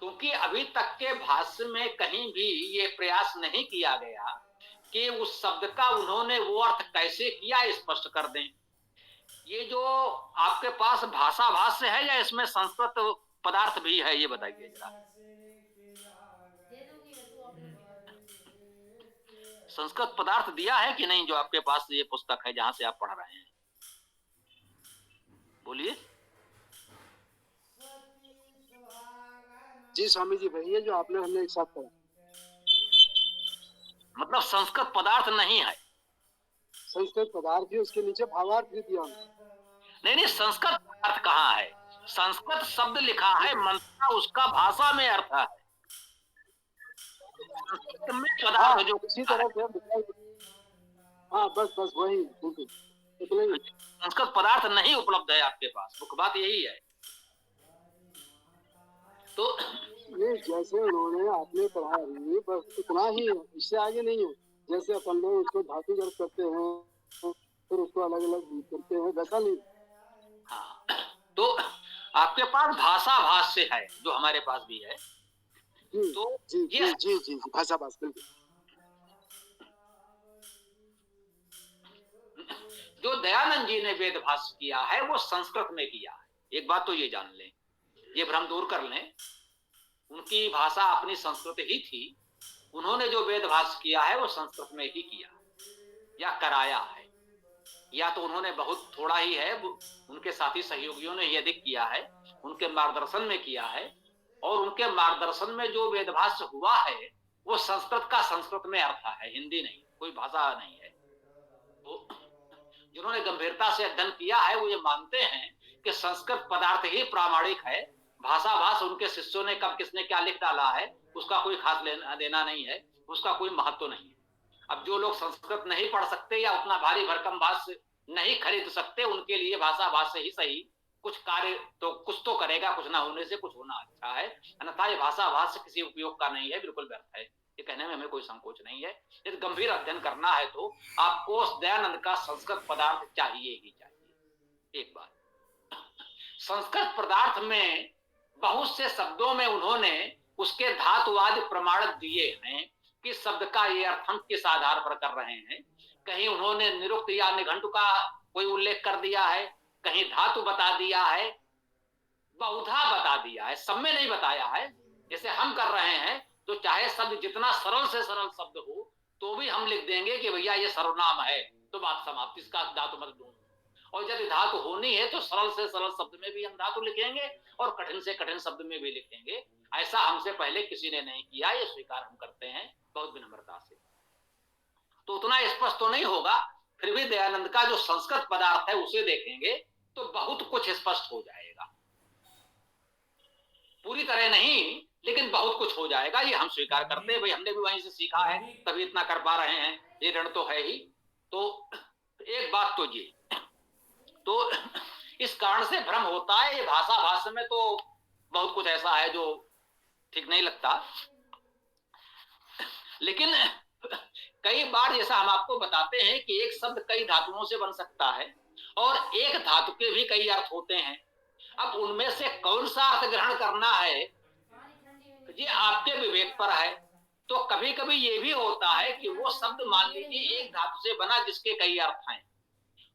क्योंकि अभी तक के भाष्य में कहीं भी ये प्रयास नहीं किया गया कि उस शब्द का उन्होंने वो अर्थ कैसे किया स्पष्ट कर दें। ये जो आपके पास भाषा भाष्य है या इसमें संस्कृत पदार्थ भी है, ये बताइए जरा। संस्कृत पदार्थ दिया है कि नहीं जो आपके पास ये पुस्तक है जहां से आप पढ़ रहे हैं? बोलिए। जी स्वामी जी, वही है जो आपने हमने एक साथ पढ़ा। मतलब संस्कृत पदार्थ नहीं है? संस्कृत पदार्थ भी, उसके नीचे भावार्थ भी दिया। नहीं, संस्कृत पदार्थ कहाँ है? संस्कृत शब्द लिखा है, मंत्र उसका भाषा में अर्थ है, में पदार्थ जो इसी तरह से। हाँ, बस वही। संस्कृत पदार्थ नहीं उपलब्ध है आपके पास, मुख्य बात यही है। तो नहीं, जैसे उन्होंने आपने पढ़ा रही बस इतना ही है, इससे आगे नहीं है। जैसे अपन लोग उसको धातुगत करते हैं फिर उसको अलग अलग करते हैं, वैसा नहीं। हाँ, तो आपके पास भाषा भाष्य है जो हमारे पास भी है। जी, तो जी, जी, जी, जी, भाषा भाष्य बिल्कुल। जो दयानंद जी ने वेद भाष्य किया है वो संस्कृत में किया है, एक बात तो ये जान लें, ये भ्रम दूर कर लें। उनकी भाषा अपनी संस्कृत ही थी, उन्होंने जो वेद भाष्य किया है वो संस्कृत में ही किया या कराया है, या तो उन्होंने बहुत थोड़ा ही है, उनके साथी सहयोगियों ने यह अधिक किया है, उनके मार्गदर्शन में किया है, और उनके मार्गदर्शन में जो वेद भाष्य हुआ है वो संस्कृत का संस्कृत में अर्थ है, हिंदी नहीं, कोई भाषा नहीं है। तो जिन्होंने गंभीरता से अध्ययन किया है वो ये मानते हैं कि संस्कृत पदार्थ ही प्रामाणिक है भाषाभास उनके शिष्यों ने कब किसने क्या लिख डाला है उसका कोई खास लेना देना नहीं है, उसका कोई महत्व नहीं है। अब जो लोग संस्कृत नहीं पढ़ सकते या उतना भारी भरकम भाष्य नहीं खरीद सकते, उनके लिए भाषाभास से ही सही कुछ कार्य तो कुछ तो करेगा, कुछ ना होने से कुछ होना अच्छा है, अन्यथा ये भाषाभास किसी उपयोग का नहीं है, बिल्कुल व्यर्थ है। ये कहने में हमें कोई संकोच नहीं है। यदि गंभीर अध्ययन करना है तो आपको दयानंद का संस्कृत पदार्थ चाहिए ही चाहिए। एक बार संस्कृत पदार्थ में बहुत से शब्दों में उन्होंने उसके धातुवाद प्रमाण दिए हैं कि शब्द का ये अर्थ हम किस आधार पर कर रहे हैं। कहीं उन्होंने निरुक्त या निघंटु का कोई उल्लेख कर दिया है, कहीं धातु बता दिया है, बहुधा बता दिया है, सब में नहीं बताया है। जैसे हम कर रहे हैं तो चाहे शब्द जितना सरल से सरल शब्द हो तो भी हम लिख देंगे कि भैया ये सर्वनाम है, तो बात समाप्त, इसका धातु मत ढूंढो। और यदि धातु होनी है तो सरल से सरल शब्द में भी हम धातु लिखेंगे और कठिन से कठिन शब्द में भी लिखेंगे। ऐसा हमसे पहले किसी ने नहीं किया, ये स्वीकार हम करते हैं बहुत विनम्रता से। तो उतना स्पष्ट तो नहीं होगा, फिर भी दयानंद का जो संस्कृत पदार्थ है उसे देखेंगे तो बहुत कुछ स्पष्ट हो जाएगा। पूरी तरह नहीं लेकिन बहुत कुछ हो जाएगा, ये हम स्वीकार करते हैं। भाई हमने भी वहीं से सीखा है तभी इतना कर पा रहे हैं, ये ऋण तो है ही। तो एक बात तो ये, तो इस कारण से भ्रम होता है। ये भाषा में तो बहुत कुछ ऐसा है जो ठीक नहीं लगता, लेकिन कई बार जैसा हम आपको बताते हैं कि एक शब्द कई धातुओं से बन सकता है और एक धातु के भी कई अर्थ होते हैं। अब उनमें से कौन सा अर्थ ग्रहण करना है ये आपके विवेक पर है। तो कभी कभी ये भी होता है कि वो शब्द मान लीजिए एक धातु से बना जिसके कई अर्थ हैं,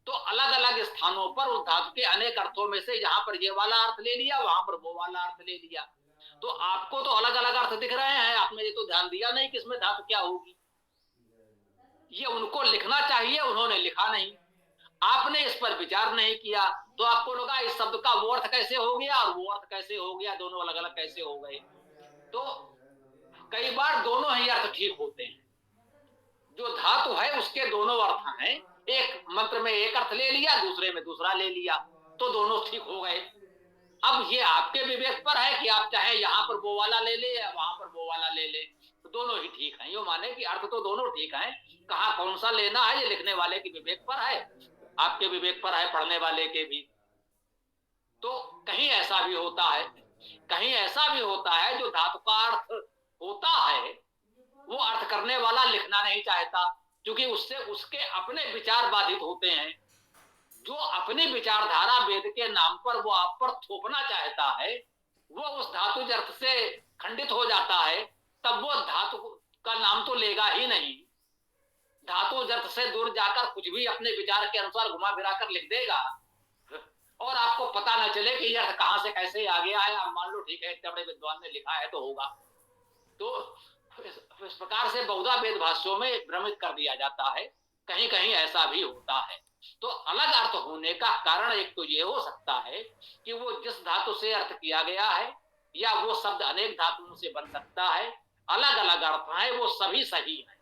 तो अलग अलग स्थानों पर उस धातु के अनेक अर्थों में से यहाँ पर ये वाला अर्थ ले लिया, वहां पर वो वाला अर्थ ले लिया। तो आपको तो अलग अलग अर्थ दिख रहे हैं, आपने ये तो ध्यान दिया नहीं कि इसमें धातु क्या होगी। ये उनको लिखना चाहिए, उन्होंने लिखा नहीं, आपने इस पर विचार नहीं किया, तो आपको लगा इस शब्द का वो अर्थ कैसे हो गया और वो अर्थ कैसे हो गया, दोनों अलग अलग कैसे हो गए। तो कई बार दोनों ही अर्थ ठीक होते हैं। जो धातु है उसके दोनों अर्थ हैं, एक मंत्र में एक अर्थ ले लिया, दूसरे में दूसरा ले लिया, तो दोनों ठीक हो गए। अब ये आपके विवेक पर है कि आप चाहे यहाँ पर वो वाला ले ले या वहां पर वो वाला ले ले, तो दोनों ही ठीक हैं। यो माने कि अर्थ तो दोनों ठीक हैं, कहाँ कौन सा लेना है ये लिखने वाले के विवेक पर है, आपके विवेक पर है, पढ़ने वाले के भी। तो कहीं ऐसा भी होता है, कहीं ऐसा भी होता है जो धातु का अर्थ होता है वो अर्थ करने वाला लिखना नहीं चाहता, क्योंकि उससे उसके अपने विचार बाधित होते हैं। जो अपनी विचारधारा वेद के नाम पर वो आप पर थोपना चाहता है, वो उस धातु अर्थ से खंडित हो जाता है, तब वो धातु का नाम तो लेगा ही नहीं। धातु अर्थ से दूर जाकर कुछ भी अपने विचार के अनुसार घुमा फिरा कर लिख देगा और आपको पता न चले कि यह कहां से कैसे आ गया है। आप मान लो ठीक है इतने बड़े विद्वान ने लिखा है तो होगा। तो इस प्रकार से बहुधा वेद भाष्यों में भ्रमित कर दिया जाता है, कहीं कहीं ऐसा भी होता है। तो अलग अर्थ होने का कारण एक तो ये हो सकता है कि वो जिस धातु से अर्थ किया गया है या वो शब्द अनेक धातुओं से बन सकता है, अलग अलग अर्थ है, वो सभी सही है।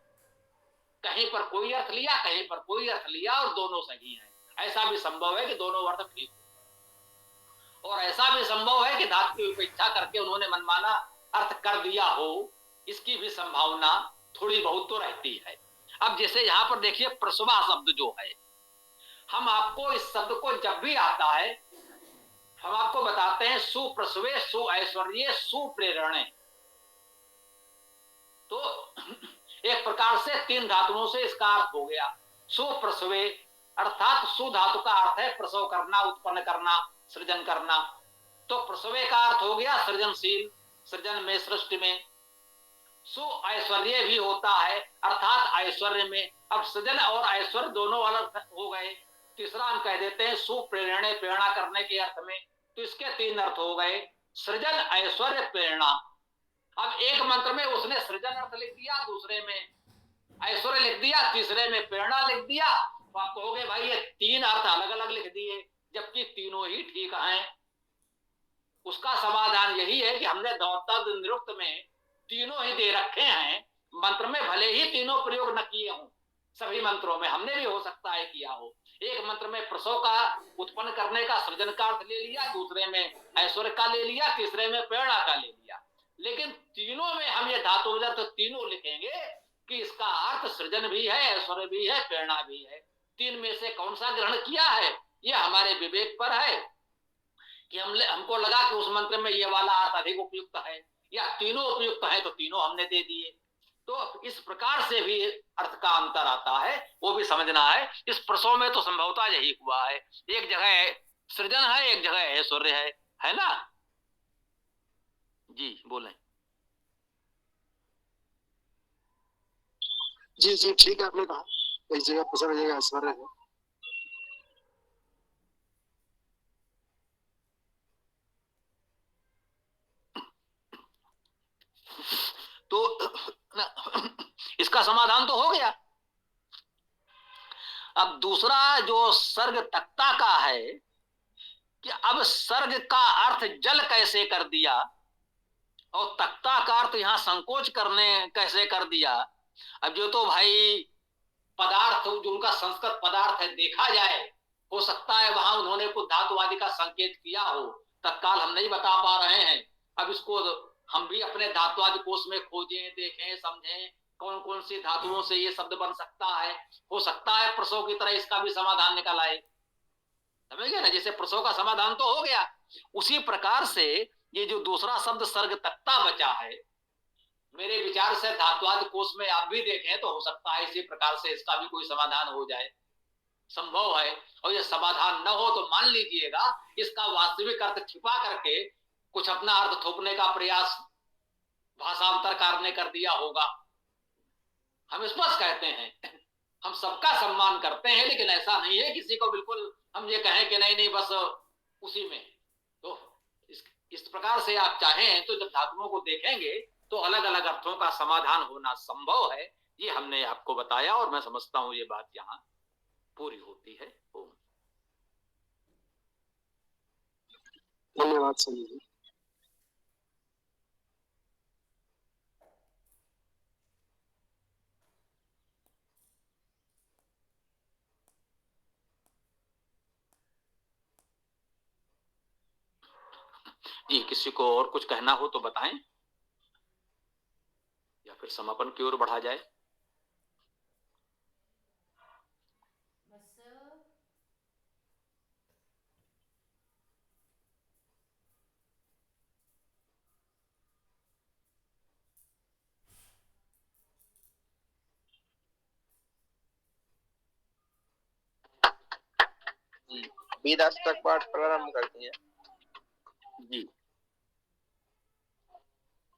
कहीं पर कोई अर्थ लिया, कहीं पर कोई अर्थ लिया और दोनों सही है। ऐसा भी संभव है कि दोनों अर्थ ठीक हो, और ऐसा भी संभव है कि धातु की उपेक्षा करके उन्होंने मनमाना अर्थ कर दिया हो, इसकी भी संभावना थोड़ी बहुत तो रहती है। अब जैसे यहाँ पर देखिए प्रसवा शब्द जो है, हम आपको इस शब्द को जब भी आता है हम आपको बताते हैं सुप्रसवे, सुऐश्वर्ये, सुप्रेरणे। तो एक प्रकार से तीन धातुओं से इसका अर्थ हो गया। सुप्रसवे अर्थात सु धातु का अर्थ है प्रसव करना, उत्पन्न करना, सृजन करना। तो प्रसवे का अर्थ हो गया सृजनशील, सृजन में, सृष्टि में। सुऐश्वर्य भी होता है अर्थात ऐश्वर्य में। अब सृजन और ऐश्वर्य दोनों अलग हो गए। तीसरा हम कह देते हैं सुप्रेरणे, प्रेरणा करने के अर्थ में। तो इसके तीन अर्थ हो गए, सृजन, ऐश्वर्य, प्रेरणा। अब एक मंत्र में उसने सृजन अर्थ लिख दिया, दूसरे में ऐश्वर्य लिख दिया, तीसरे में प्रेरणा लिख दिया। तो आप कहोगे भाई ये तीन अर्थ अलग अलग लिख दिए जबकि तीनों ही ठीक हैं। उसका समाधान यही है कि हमने दौतद निरुक्त में तीनों ही दे रखे हैं। मंत्र में भले ही तीनों प्रयोग न किए हों, सभी मंत्रों में हमने भी हो सकता है किया हो, एक मंत्र में प्रसव का उत्पन्न करने का सृजन का अर्थ ले लिया, दूसरे में ऐश्वर्य का ले लिया, तीसरे में प्रेरणा का ले लिया। लेकिन तीनों में हम ये धातु तो तीनों लिखेंगे कि इसका अर्थ सृजन भी है, ऐश्वर्य भी है, प्रेरणा भी है। तीन में से कौन सा ग्रहण किया है ये हमारे विवेक पर है कि हमको लगा कि उस मंत्र में ये वाला अर्थ अधिक उपयुक्त है या तीनों उपयुक्त है तो तीनों हमने दे दिए। तो इस प्रकार से भी अर्थ का अंतर आता है, वो भी समझना है। इस प्रसव में तो संभवतः यही हुआ है, एक जगह सृजन है, एक जगह ऐश्वर्य है ना जी? बोले जी जी ठीक है, आपने कहा एक जगह प्रसव एक जगह ऐश्वर्य है। तो इसका समाधान तो हो गया। अब दूसरा जो सर्ग तक्ता का है कि अब सर्ग का अर्थ जल कैसे कर दिया और तक्ता का अर्थ यहां संकोच करने कैसे कर दिया। अब जो तो भाई पदार्थ जो उनका संस्कृत पदार्थ है देखा जाए, हो सकता है वहां उन्होंने कुछ धातुवादी का संकेत किया हो, तत्काल हम नहीं बता पा रहे हैं। अब इसको हम भी अपने धातुवादी कोश में खोजें, देखें, समझें कौन कौन सी धातुओं से ये शब्द बन सकता है। हो सकता है प्रसव की तरह इसका भी समाधान निकल आए, समझ गए ना? जैसे प्रसव का समाधान तो हो गया, उसी प्रकार से ये जो दूसरा शब्द सर्ग तक्ता बचा है, मेरे विचार से धातुवाद कोश में आप भी देखें तो हो सकता है इसी प्रकार से इसका भी कोई समाधान हो जाए, संभव है। और ये समाधान न हो तो मान लीजिएगा इसका वास्तविक अर्थ छिपा करके कुछ अपना अर्थ थोपने का प्रयास भाषांतरकार ने कर दिया होगा। हम स्पष्ट कहते हैं, हम सबका सम्मान करते हैं, लेकिन ऐसा नहीं है किसी को बिल्कुल हम ये कहें कि नहीं नहीं बस उसी में। तो इस प्रकार से आप चाहें तो जब धातुओं को देखेंगे तो अलग अलग अर्थों का समाधान होना संभव है। ये हमने आपको बताया और मैं समझता हूं ये बात यहां पूरी होती है। धन्यवाद सनी जी। जी किसी को और कुछ कहना हो तो बताएं या फिर समापन की ओर बढ़ा जाए। वेदास तक पाठ प्रारंभ करते हैं जी।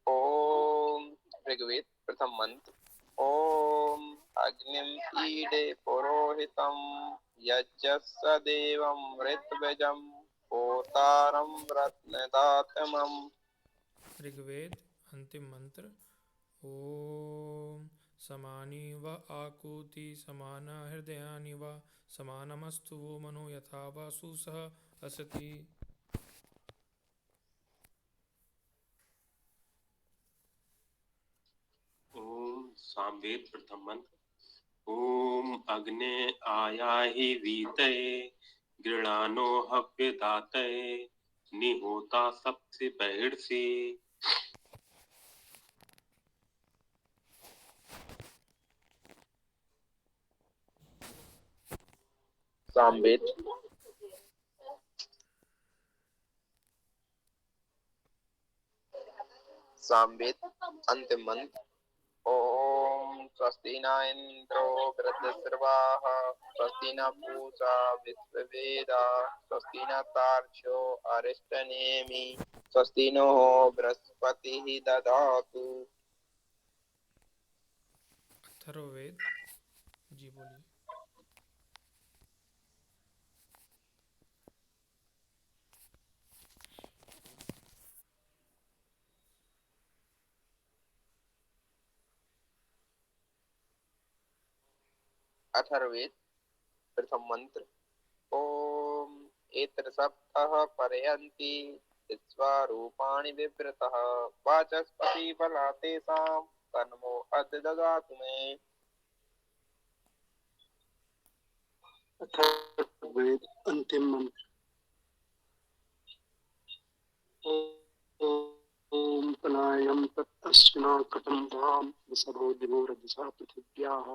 ओम ऋग्वेद प्रथम मंत्र। ओम अग्निम ईडे पुरोहितम यज्ञस्य देवं ऋत्विजं होतारं रत्नदातमम्। ऋग्वेद अंतिम मंत्र। ओम समानी व आकुति समाना हृदयानि व समानमस्तु वो मनो यथा व सुसह असति। ओम सामवेद प्रथम मंत्र। ओम अग्ने आयाहि वीतये गृणानो हव्य दातये निहोता सप्ति बहिर्षि। सामवेद अंतिम मंत्र। ओम स्वस्ति न इंद्रो वृद्धश्रवाः स्वस्ति न पूषा विश्ववेदाः स्वस्ति न तार्क्ष्यो अरिष्टनेमि स्वस्ति नो बृहस्पतिः ददातु। अथर्ववेद जी बोलिए। अथर्ववेद प्रथम मंत्र। ओम एत्र सप्तः परयन्ति विश्वारूपाणि विवृतः वाचस्पति बला तेषां तन्मो अद्य ददातु मे। अथर्ववेद अंतिम मंत्र। ओम पलायम तत्स्ना कटम धाम वसभो दिवो रजसा पृथिव्याः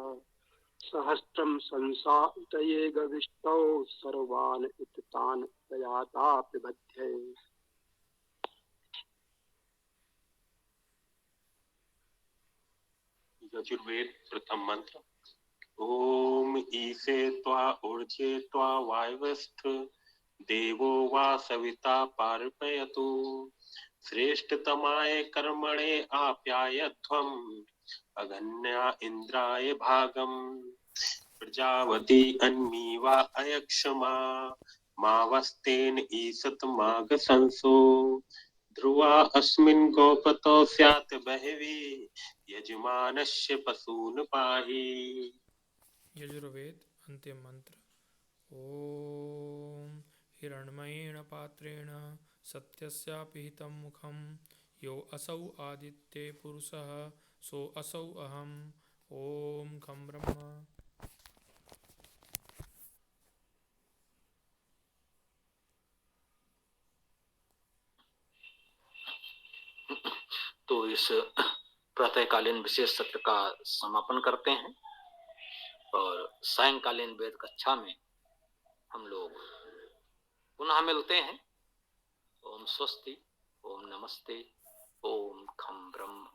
सहस्त्रम संसातये गविष्टौ सर्वान् इत्तान् प्रयाता पिबध्ये। यजुर्वेद प्रथम मंत्र। ओम ईसे त्वा ऊर्जे त्वा वायवस्थ देवो वा सविता पार्पयतु श्रेष्ठतमाय कर्मणे आप्यायध्वम् अगन्या इंद्राय भागम प्रजावती अन्मी वा अयक्षमा मावस्तेन ईसत माग संसो ध्रुवा अस्मिन् गोपतो स्यात् बहिवी यजमानस्य पशून् पाहि। यजुर्वेद अंतिम मंत्र। ओम हिरण्मयेण पात्रेण सत्यस्यापिहितं मुखं यो असौ आदित्ये पुरुषः सो असौ अहम्। ओम खं ब्रह्म। तो इस प्रातःकालीन विशेष सत्र का समापन करते हैं और सायंकालीन वेद कक्षा में हम लोग पुनः मिलते हैं। ओम स्वस्ति, ओम नमस्ते, ओम खं ब्रह्म।